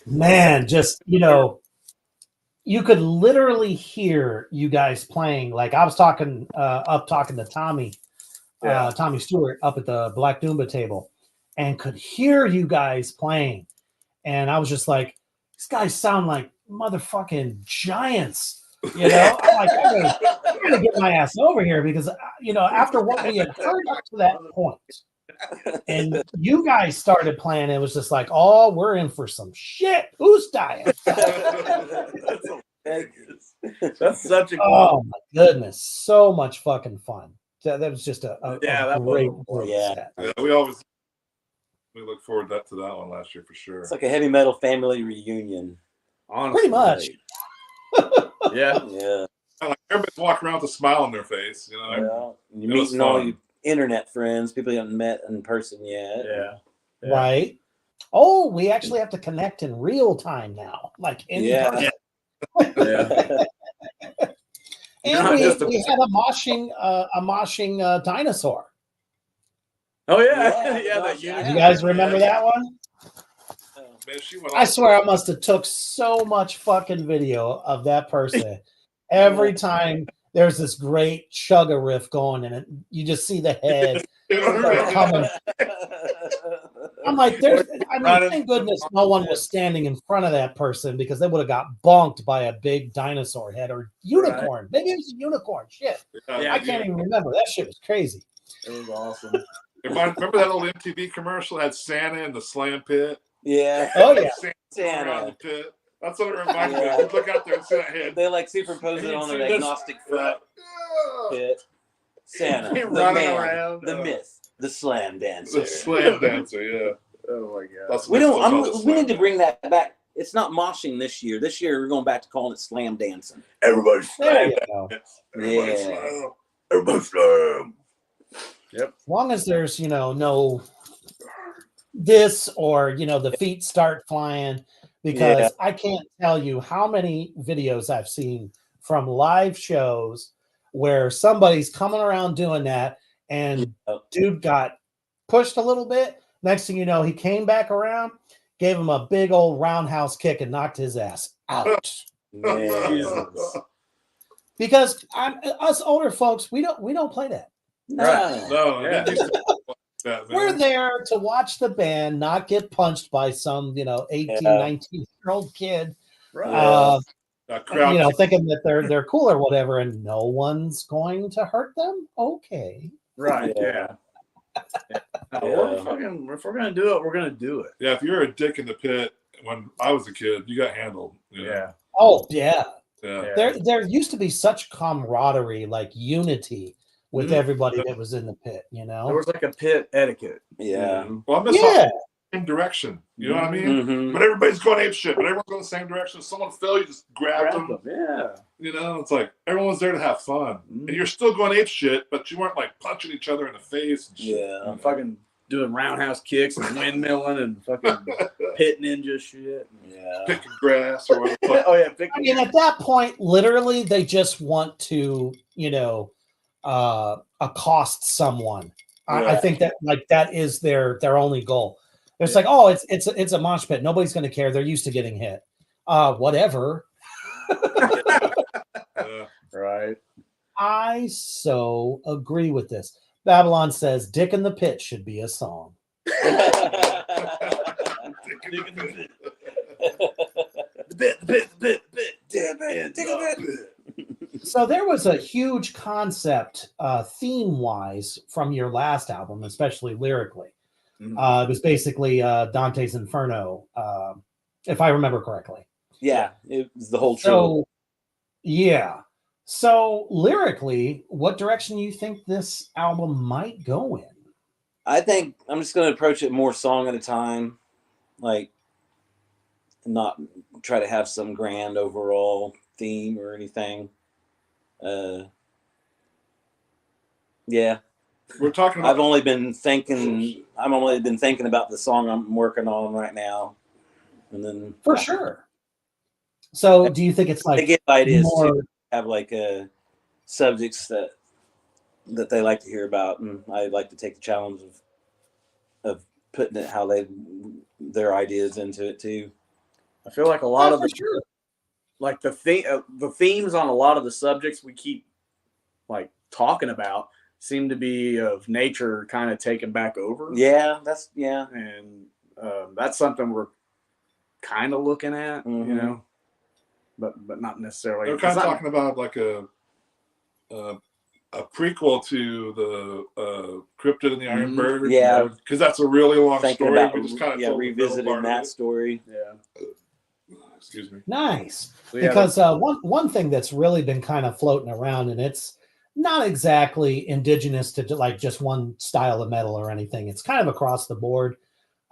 Man, just you could literally hear you guys playing. I was talking to Tommy, Tommy Stewart up at the Black Doomba table, and could hear you guys playing, and I was just like, these guys sound like motherfucking giants. I'm like, I'm gonna get my ass over here because after what we had heard up to that point. And you guys started playing, it was just like, oh, we're in for some shit. Who's dying? That's such a oh my goodness, so much fucking fun. That was just a great set. Yeah, we always We look forward to that one last year for sure. It's like a heavy metal family reunion. Honestly, Pretty much. Yeah. Yeah. Like everybody's walking around with a smile on their face, you know. Well, you're It was meeting all fun. your internet friends, people you haven't met in person yet. Yeah. Right. Oh, we actually have to connect in real time now, like in person. Yeah. And Not we just a- had a moshing dinosaur. Oh yeah, Yeah, yeah. gosh, That I unit. You guys remember that one? Man, she went I off. swear I must have took so much fucking video of that person. Every time there's this great chugga riff going and you just see the head start coming. I'm like, thank goodness no one was standing in front of that person because they would have got bonked by a big dinosaur head or unicorn. Maybe it was a unicorn. Shit. Yeah, I can't even remember. That shit was crazy. It was awesome. Remember that old MTV commercial that had Santa in the slam pit? Yeah. Oh, yeah. Santa around the pit. That's what it reminded me of. You'd look out there and see that head. They like superimpose it on their agnostic front pit. Santa, the Running man, around, the myth, the slam dancer. The slam dancer, yeah. Oh my god. That's We what don't. they still call it, We slam need to dance. bring that back. It's not moshing this year. This year we're going back to calling it slam dancing. Everybody There slam. you go. Everybody Yeah. slam. Everybody slam. As long as there's, no this or, the feet start flying, because I can't tell you how many videos I've seen from live shows where somebody's coming around doing that and dude got pushed a little bit. Next thing you know, he came back around, gave him a big old roundhouse kick and knocked his ass out. Jesus. Because us older folks, we don't play that. No. No, Yeah. they used to like that, man. We're there to watch the band not get punched by some, 18, 19-year-old kid, Right. Crowd thinking that they're cool or whatever, and no one's going to hurt them. Okay. Right. Yeah. Yeah. If we're gonna do it, we're gonna do it. Yeah, if you're a dick in the pit when I was a kid, you got handled. You know? Yeah. Oh, yeah. Yeah. There used to be such camaraderie, like unity with everybody that was in the pit, There was like a pit etiquette. Yeah. Well, I miss Yeah. the same direction. You know what I mean? Mm-hmm. But everybody's going ape shit. But everyone's going the same direction. If someone fell, you just grab them. Yeah. You know, it's like everyone's there to have fun, and you're still going ape shit, but you weren't like punching each other in the face. And shit. Yeah. I'm fucking doing roundhouse kicks and windmilling and fucking pit ninja shit. Yeah. Picking grass or whatever. Oh yeah, I mean, at that point, literally, they just want to, accost someone. I think that that is their only goal. It's like, oh, it's a mosh pit. Nobody's going to care. They're used to getting hit. Whatever. Right. I so agree with this. Babylon says, "Dick in the Pit" should be a song. So there was a huge concept, theme-wise, from your last album, especially lyrically. It was basically Dante's Inferno, if I remember correctly. Yeah, it was the whole So, yeah. So lyrically, what direction do you think this album might go in? I think I'm just going to approach it more song at a time, like not try to have some grand overall theme or anything. Yeah, We're talking about. I've only been thinking about the song I'm working on right now, and then For sure. So do you think it's they like get ideas more, to have like subjects that they like to hear about, and I like to take the challenge of putting it how their ideas into it too. I feel like a lot of for the sure. like the themes on a lot of the subjects we keep like talking about seem to be of nature kind of taken back over. Yeah, And that's something we're kind of looking at, but not necessarily. They're kind of talking about like a prequel to the Cryptid and the Iron Bird. Yeah, because that's a really long thinking story. about We just kind of revisiting that story. Yeah. Excuse me. Nice. So, yeah, Because one thing that's really been kind of floating around, and it's not exactly indigenous to like just one style of metal or anything. It's kind of across the board.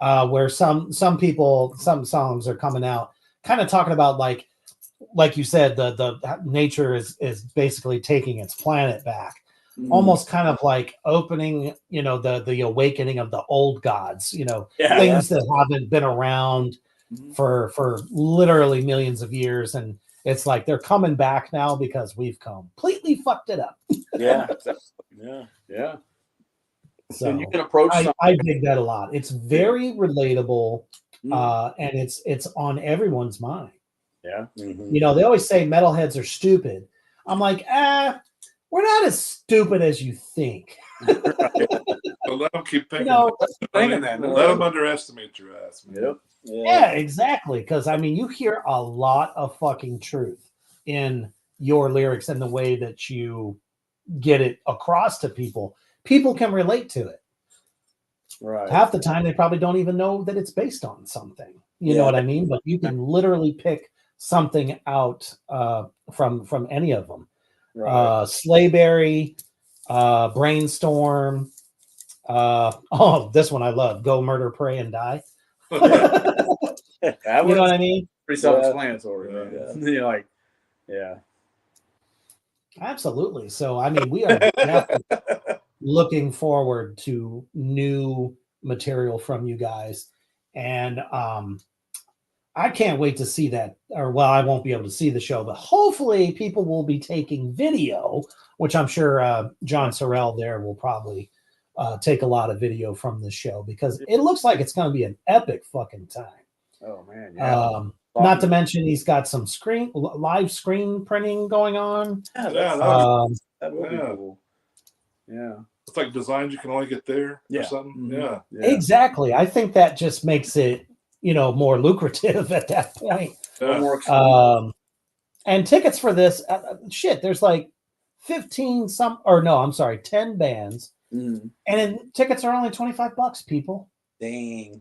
where some people, some songs are coming out kind of talking about like you said, the nature is basically taking its planet back. Almost kind of like opening, the awakening of the old gods, things that haven't been around for literally millions of years. And it's like they're coming back now because we've completely fucked it up. Yeah. So and you can approach I dig that a lot. It's very relatable, and it's on everyone's mind. Yeah. They always say metalheads are stupid. I'm like, we're not as stupid as you think. So let them keep thinking. Thinking that. Let them underestimate your ass. Man. Yep. Yeah, exactly. Because I mean, you hear a lot of fucking truth in your lyrics and the way that you get it across to people. People can relate to it. Right. Half the time, they probably don't even know that it's based on something. You know what I mean? But you can literally pick something out from any of them. Right. Slayberry, Brainstorm. This one I love. Go Murder, Pray, and Die. You know what I mean? Pretty self-explanatory. You're like, absolutely. So I mean, we are definitely looking forward to new material from you guys, and I can't wait to see that. Or well, I won't be able to see the show, but hopefully people will be taking video, which I'm sure John Sorrell there will probably take a lot of video from the show, because it looks like it's going to be an epic fucking time. Oh man, yeah. Not to mention he's got some live screen printing going on. That will be cool. Yeah. It's like designs you can only get there or something. Yeah. Exactly. I think that just makes it, more lucrative at that point. And tickets for this, there's like 10 bands. And tickets are only $25, people. Dang.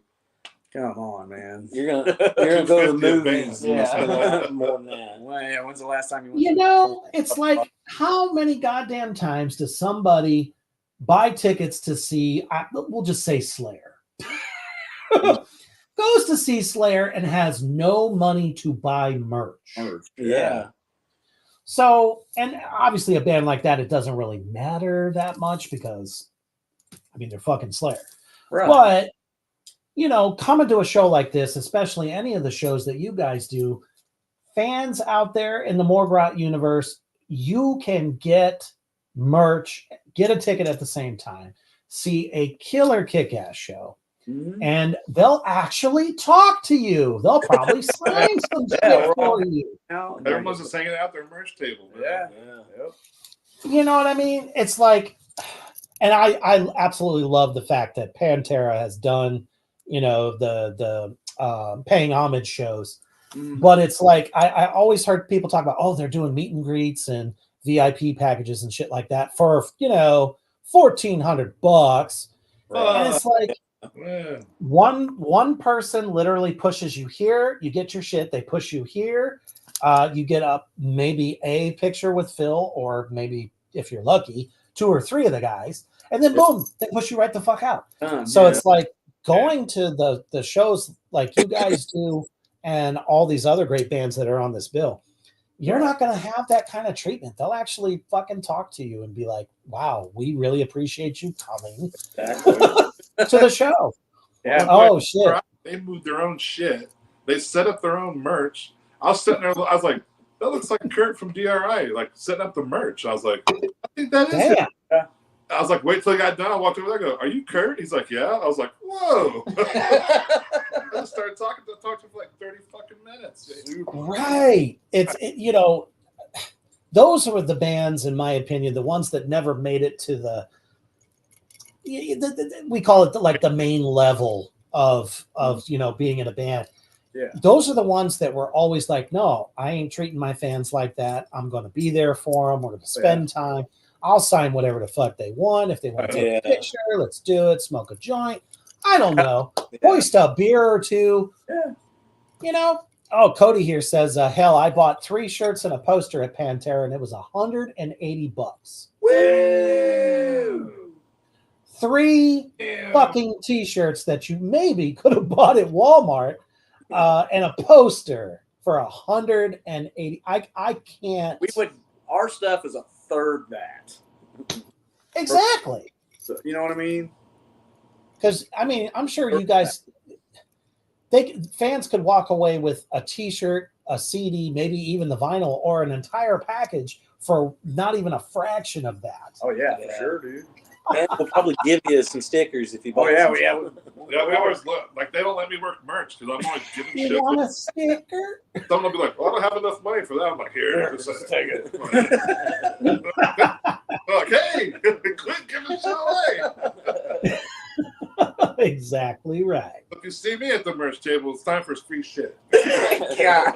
Come on, man. You're gonna go to the movies. Yeah. More than that. Well, yeah, when's the last time you went it's like, how many goddamn times does somebody buy tickets to see, we'll just say Slayer, goes to see Slayer and has no money to buy merch? Yeah. So, and obviously a band like that, it doesn't really matter that much because, I mean, they're fucking Slayer. Right. But, coming to a show like this, especially any of the shows that you guys do, fans out there in the Morgrot universe, you can get merch, get a ticket at the same time, see a killer kick-ass show, and they'll actually talk to you. They'll probably sign some shit for you. Everyone's just hanging out their merch table. Yeah. You know what I mean? It's like, and I absolutely love the fact that Pantera has done, the paying homage shows. But it's like, I always heard people talk about, they're doing meet and greets and VIP packages and shit like that for, $1,400. And it's like, one person literally pushes you here, you get your shit, they push you here, you get up maybe a picture with Phil, or maybe if you're lucky 2 or 3 of the guys, and then boom, they push you right the fuck out. So it's like going to the shows like you guys do and all these other great bands that are on this bill. You're not going to have that kind of treatment. They'll actually fucking talk to you and be like, wow, we really appreciate you coming to the show. Yeah. Shit. They moved their own shit. They set up their own merch. I was sitting there, I was like, that looks like Kurt from DRI, like setting up the merch. I was like, I think that is it. I was like, wait till he got done. I walked over there, I go, are you Kurt? He's like, yeah. I was like, whoa. I just started talking to him for like 30 fucking minutes. Right. Those were the bands, in my opinion, the ones that never made it to we call it like the main level of being in a band. Yeah. Those are the ones that were always like, no, I ain't treating my fans like that. I'm going to be there for them. We're going to spend time. I'll sign whatever the fuck they want. If they want to take a picture, let's do it. Smoke a joint. I don't know. Hoist a beer or two. Yeah. Oh, Cody here says, hell, I bought 3 shirts and a poster at Pantera, and it was $180. Woo! 3 fucking T-shirts that you maybe could have bought at Walmart, and a poster for $180. I can't. Our stuff is a third that. Exactly. So, you know what I mean? Because I mean, I'm sure you guys, fans could walk away with a T-shirt, a CD, maybe even the vinyl, or an entire package for not even a fraction of that. Oh yeah, for sure, dude. And we'll probably give you some stickers if you buy. Yeah, we always look like they don't let me work merch because I'm always giving shit. You want a sticker? Someone will be like, "Well, I don't have enough money for that." I'm like, "Here, just take it." Like, hey, quit giving shit away. Exactly right. If you see me at the merch table, it's time for free shit. Yeah.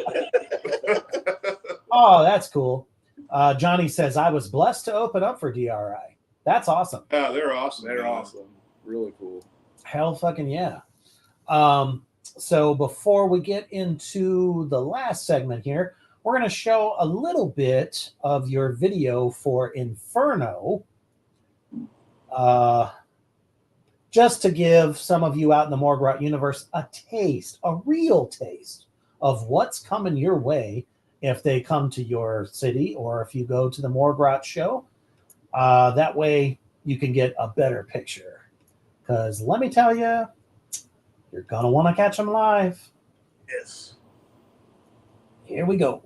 Oh, that's cool. Johnny says, I was blessed to open up for DRI. That's awesome. Yeah, they're awesome. They're awesome. Really cool. Hell fucking yeah. So before we get into the last segment here, we're going to show a little bit of your video for Inferno. Just to give some of you out in the Morgrot universe a taste, a real taste of what's coming your way if they come to your city or if you go to the Morgrot show. That way you can get a better picture. Because let me tell you, you're going to want to catch them live. Yes. Here we go.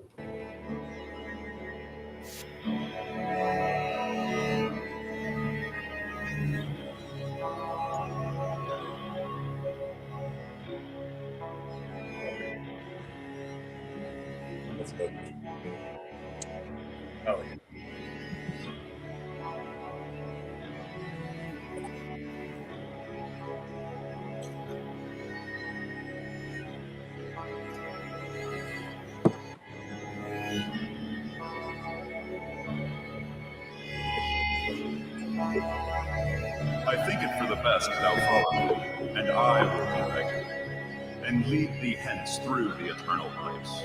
Let's go. Oh, yeah. I think it for the best thou follow me, and I will be regular, and lead thee hence through the eternal pipes.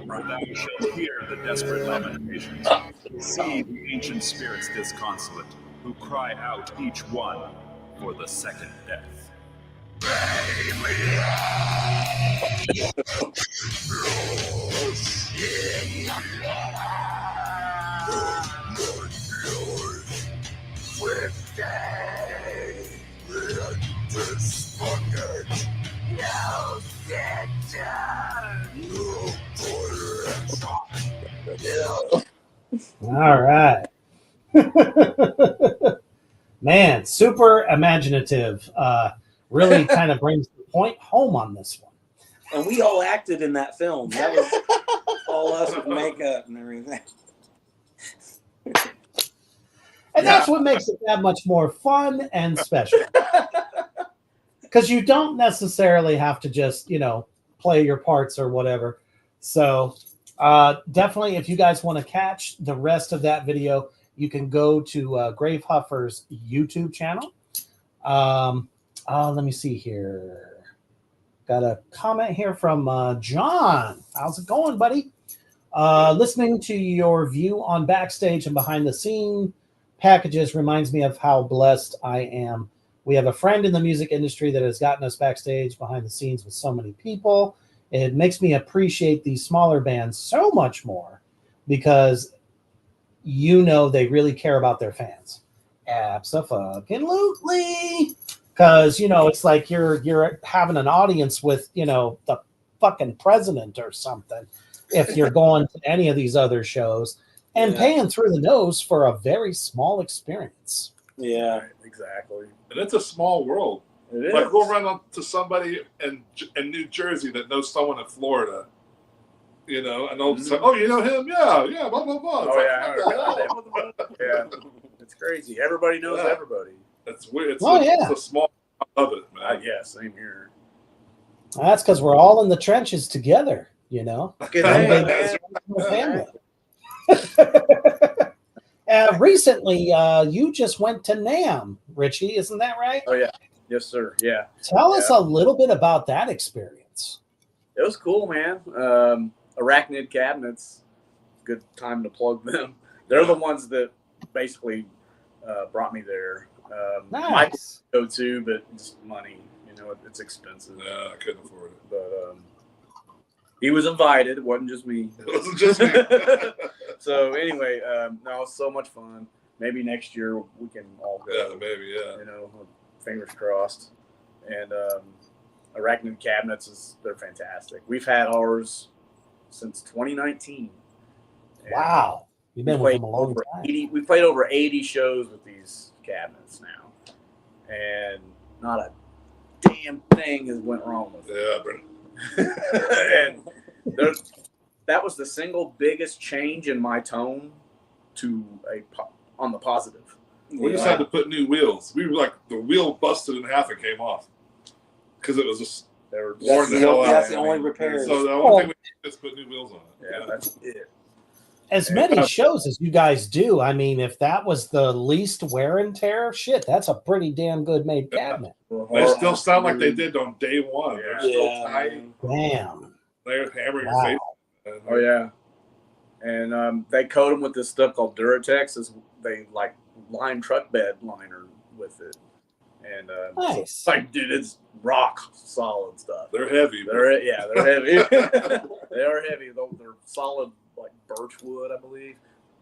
For thou shalt hear the desperate lamentations, see the ancient spirits disconsolate, who cry out each one for the second death. All right. Man, super imaginative. Really kind of brings the point home on this one. And we all acted in that film. That was all us with makeup and everything. And that's what makes it that much more fun and special. Because you don't necessarily have to just, play your parts or whatever. So definitely, if you guys want to catch the rest of that video, you can go to Gravehuffer's YouTube channel. Let me see here. Got a comment here from John. How's it going, buddy? Listening to your view on backstage and behind the scene packages reminds me of how blessed I am. We have a friend in the music industry that has gotten us backstage behind the scenes with so many people. It makes me appreciate these smaller bands so much more because they really care about their fans. Abso-fucking-lutely. Because, it's like you're having an audience with, the fucking president or something if you're going to any of these other shows and paying through the nose for a very small experience. Yeah, exactly. And it's a small world. It is. Like, go run to somebody in New Jersey that knows someone in Florida, and they'll say, "Oh, you know him? Yeah, blah blah blah." Yeah, it's crazy. Everybody knows everybody. It's weird. It's a small. I love it, man. Yeah, same here. That's because we're all in the trenches together, family. Recently, you just went to NAMM, Richie, isn't that right? Oh, yeah. Yes, sir. Yeah. Tell us a little bit about that experience. It was cool, man. Arachnid Cabinets, good time to plug them. They're the ones that basically brought me there. Michael go too, but just money. It's expensive. Yeah, I couldn't afford it. But he was invited. It wasn't just me. It wasn't just me. So anyway, no, it was so much fun. Maybe next year we can all go. Yeah, maybe, yeah. Fingers crossed. And Arachnid Cabinets, they're fantastic. We've had ours since 2019. Wow. You've been with them a long time. We've played over 80 shows with these cabinets now. And not a damn thing has went wrong with it. Yeah, and that was the single biggest change in my tone on the positive. We just had to put new wheels. We were like, the wheel busted in half and came off because it was just worn the hell out. That's the only repair. So the only thing we did is put new wheels on it. Yeah, that's it. As many shows as you guys do, I mean, if that was the least wear and tear, shit, that's a pretty damn good made cabinet. They still sound like they did on day one. They're still tight. Damn. They're hammering your face. Oh, yeah. And they coat them with this stuff called Duratex. They like line truck bed liner with it. And nice. Dude, it's rock solid stuff. They're heavy. They're heavy. They are heavy. They're solid, like birch wood, I believe.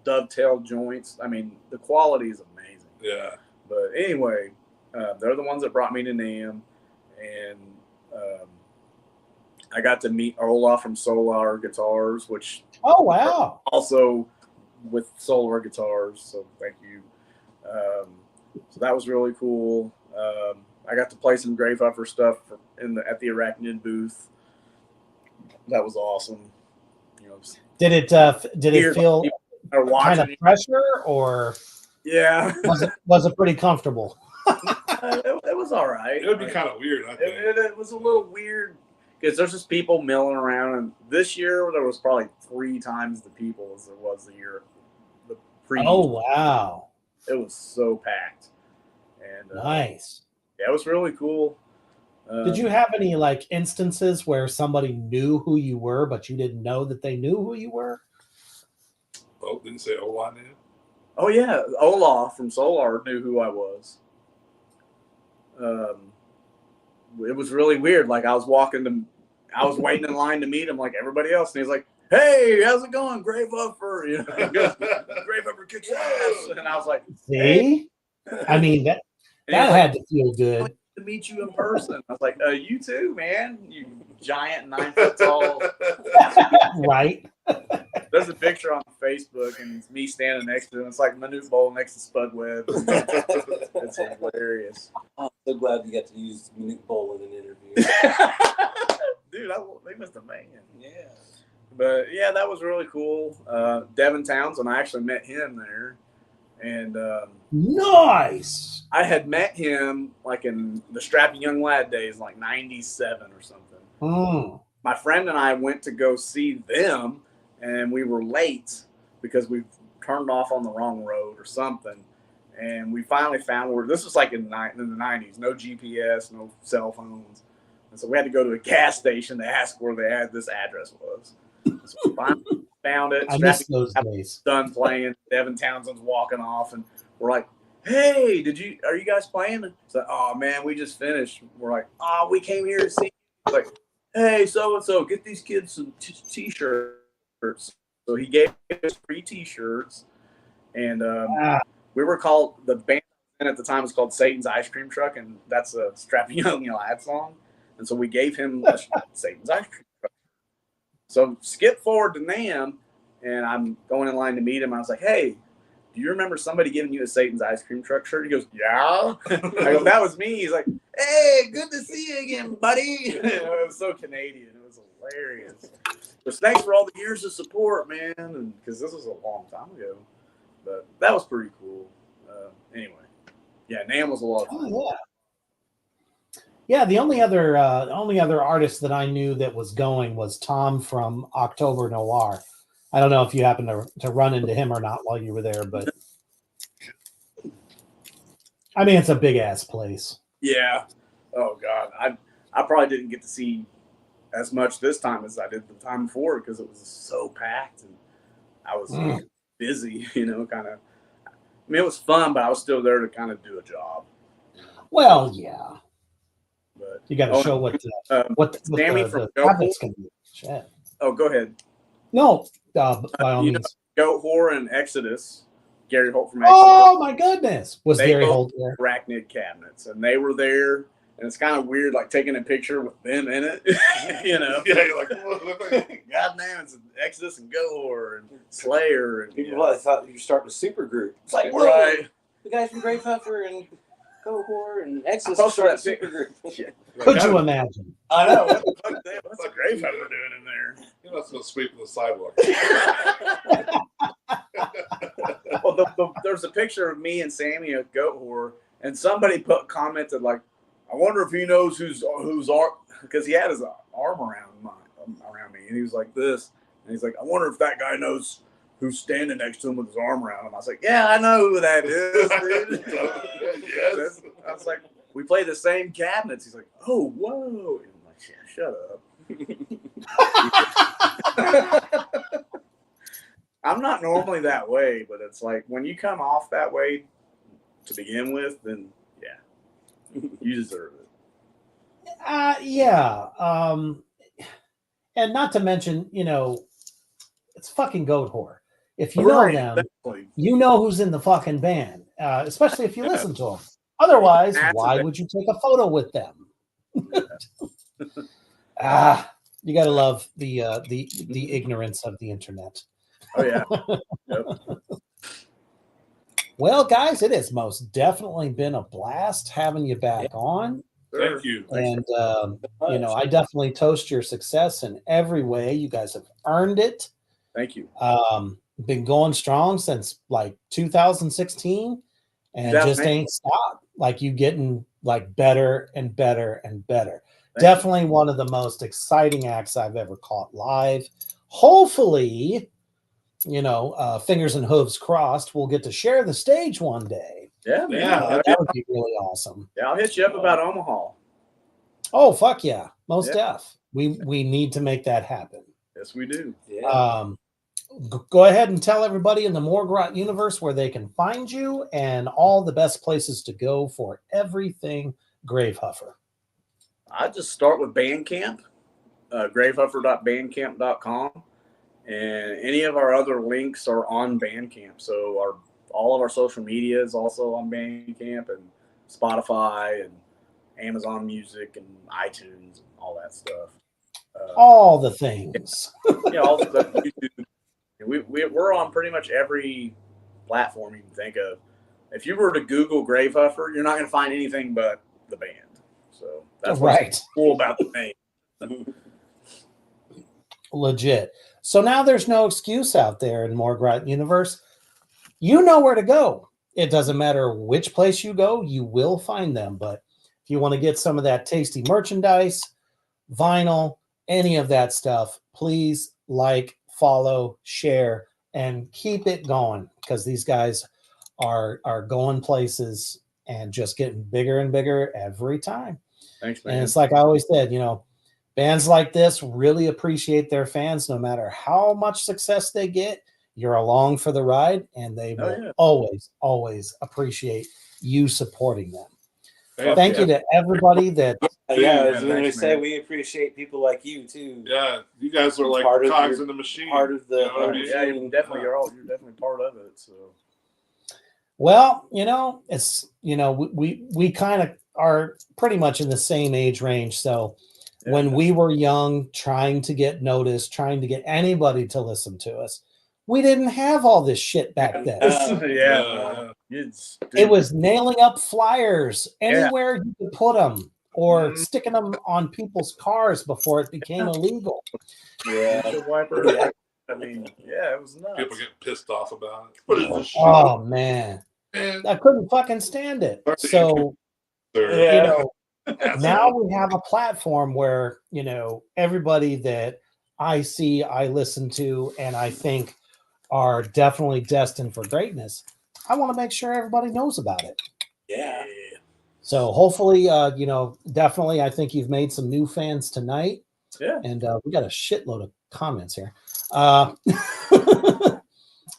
Dovetail joints. I mean, the quality is amazing. Yeah. But anyway, they're the ones that brought me to NAMM, and I got to meet Olaf from Solar Guitars, which also with Solar Guitars. So thank you. So that was really cool. I got to play some Gravehuffer stuff at the Arachnid booth. That was awesome. Did it feel kind of pressure, or was it pretty comfortable? It was all right. It would be kind of weird. I think it was a little weird because there's just people milling around, and this year there was probably 3 times the people as there was the year the previous. Oh wow! It was so packed. And nice. Yeah, it was really cool. Did you have any like instances where somebody knew who you were, but you didn't know that they knew who you were? Oh, didn't say Olaf knew? Oh yeah, Olaf from Solar knew who I was. It was really weird. Like I was waiting in line to meet him like everybody else, and he's like, "Hey, how's it going, Gravehuffer? Gravehuffer kicks ass." And I was like, "See, hey. I mean that had to feel good." To meet you in person. I was like, you too, man. You giant 9 foot tall. Right. There's a picture on Facebook and it's me standing next to him. It's like Manute Bowl next to Spud Webb. It's hilarious. I'm so glad you got to use Manute Bowl in an interview. Dude, they missed a man. Yeah. But yeah, that was really cool. Devin Townsend, I actually met him there. And nice. I had met him like in the Strappy Young Lad days, like 97 or something. My friend and I went to go see them, and we were late because we turned off on the wrong road or something. And we finally found where this was like in the 90s, no GPS, no cell phones. And so we had to go to a gas station to ask where this address was. So we finally found it. I miss those days. Done playing. Devin Townsend's walking off, and we're like, "Hey, are you guys playing?" It's like, "Oh man, we just finished." We're like, "Oh, we came here to see you." Like, "Hey, so and so, get these kids some t-shirts." So he gave us free t-shirts, and we were called, the band at the time was called Satan's Ice Cream Truck, and that's a Strappy Young Lad song. And so we gave him Satan's Ice Cream Truck. So skip forward to NAMM, and I'm going in line to meet him. I was like, "Hey, do you remember somebody giving you a Satan's Ice Cream Truck shirt?" He goes, "Yeah." I go, "That was me." He's like, "Hey, good to see you again, buddy." It was so Canadian. It was hilarious. But thanks for all the years of support, man. And because this was a long time ago, but that was pretty cool. Anyway, yeah, NAMM was a lot of fun. Oh, yeah. Yeah, the only other artist that I knew that was going was Tom from October Noir. I don't know if you happened to run into him or not while you were there, but I mean, it's a big ass place. Yeah. Oh God, I probably didn't get to see as much this time as I did the time before because it was so packed and I was busy. Kind of. I mean, it was fun, but I was still there to kind of do a job. Well, yeah. But you got to show what Sammy from the habits can be. Shit. Oh, go ahead. No, by all means. Gravehuffer and Exodus. Gary Holt from Exodus. Oh my goodness! Was Gary Holt there? Arachnid cabinets, and they were there, and it's kind of weird, like taking a picture with them in it. You know? Yeah, you're like, God damn, it's Exodus and Gohor and Slayer, and people probably thought you were starting a super group. It's like, whoa, right? The guys from Gravehuffer and Gohor and Exodus I posted started a that super group. Could you imagine? I know. What the fuck? What's Gravehuffer doing in there? You must have sweeping the sidewalk. Well, there's a picture of me and Sammy at Gohor, and somebody commented like, "I wonder if he knows who's because he had his arm around me, and he was like this, and he's like, I wonder if that guy knows who's standing next to him with his arm around him. I was like, yeah, I know who that is, dude. Yes. I was like, we play the same cabinets. He's like, oh, whoa. And I'm like, yeah, shut up. I'm not normally that way, but it's like when you come off that way to begin with, then yeah, you deserve it. Yeah. And not to mention, it's fucking Gohor. If you know them, exactly. you know who's in the fucking band, especially if you listen to them. Otherwise, why would you take a photo with them? You got to love the ignorance of the internet. Oh, yeah. Yep. Well, guys, it has most definitely been a blast having you back on. Thank you. And, I definitely toast your success in every way. You guys have earned it. Thank you. Been going strong since like 2016 and just ain't stopped. Like you getting like better and better and better. Definitely one of the most exciting acts I've ever caught live. Hopefully, fingers and hooves crossed, we'll get to share the stage one day. Yeah, man. That would be really awesome. Yeah, I'll hit you up about Omaha. Oh, fuck yeah. Most def. We need to make that happen. Yes, we do. Yeah. Go ahead and tell everybody in the Morgrot universe where they can find you and all the best places to go for everything Gravehuffer. I just start with Bandcamp, gravehuffer.bandcamp.com, and any of our other links are on Bandcamp. So all of our social media is also on Bandcamp and Spotify and Amazon Music and iTunes and all that stuff. All the things. All the stuff. YouTube. We're on pretty much every platform you can think of. If you were to Google Gravehuffer, you're not going to find anything but the band. So that's what's cool about the name. Legit. So now there's no excuse out there in Morgrot universe. You know where to go. It doesn't matter which place you go, you will find them. But if you want to get some of that tasty merchandise, vinyl, any of that stuff, please like, follow, share, and keep it going because these guys are going places and just getting bigger and bigger every time. Thanks, man. And it's like I always said, bands like this really appreciate their fans no matter how much success they get. You're along for the ride, and they will always appreciate you supporting them. Thank you to everybody that. Yeah, I was going to say we appreciate people like you too. Yeah, you guys are like cogs in the machine. Part of the. Yeah, you're definitely part of it. So. Well, it's we kind of are pretty much in the same age range. So when we were young, trying to get noticed, trying to get anybody to listen to us, we didn't have all this shit back then. It was nailing up flyers anywhere you could put them or sticking them on people's cars before it became illegal. Yeah. I mean, it was nuts. People get pissed off about it. What is this shit? Oh, man. I couldn't fucking stand it. So, now we have a platform where, everybody that I see, I listen to, and I think are definitely destined for greatness. I want to make sure everybody knows about it. Yeah. So hopefully, definitely, I think you've made some new fans tonight. Yeah. And we got a shitload of comments here.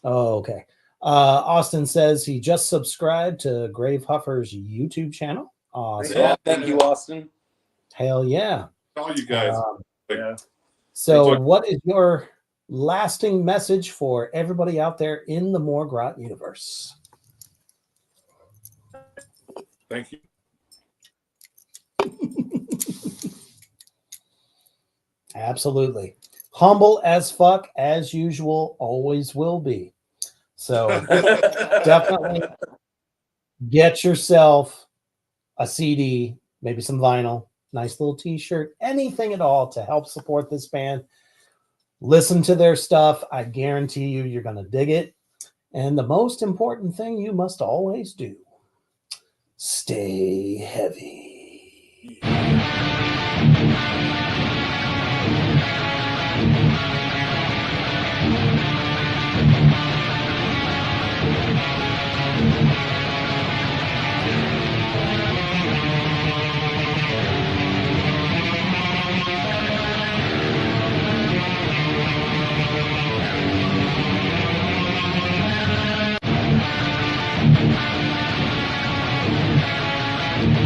Okay. Austin says he just subscribed to Gravehuffer's YouTube channel. Awesome. Yeah, thank you, Austin. Hell yeah. All you guys. Yeah. So what is your lasting message for everybody out there in the Morgrot universe? Thank you. Absolutely. Humble as fuck, as usual, always will be. So definitely get yourself a CD, maybe some vinyl, nice little t-shirt, anything at all to help support this band. Listen to their stuff. I guarantee you, you're going to dig it. And the most important thing you must always do, stay heavy.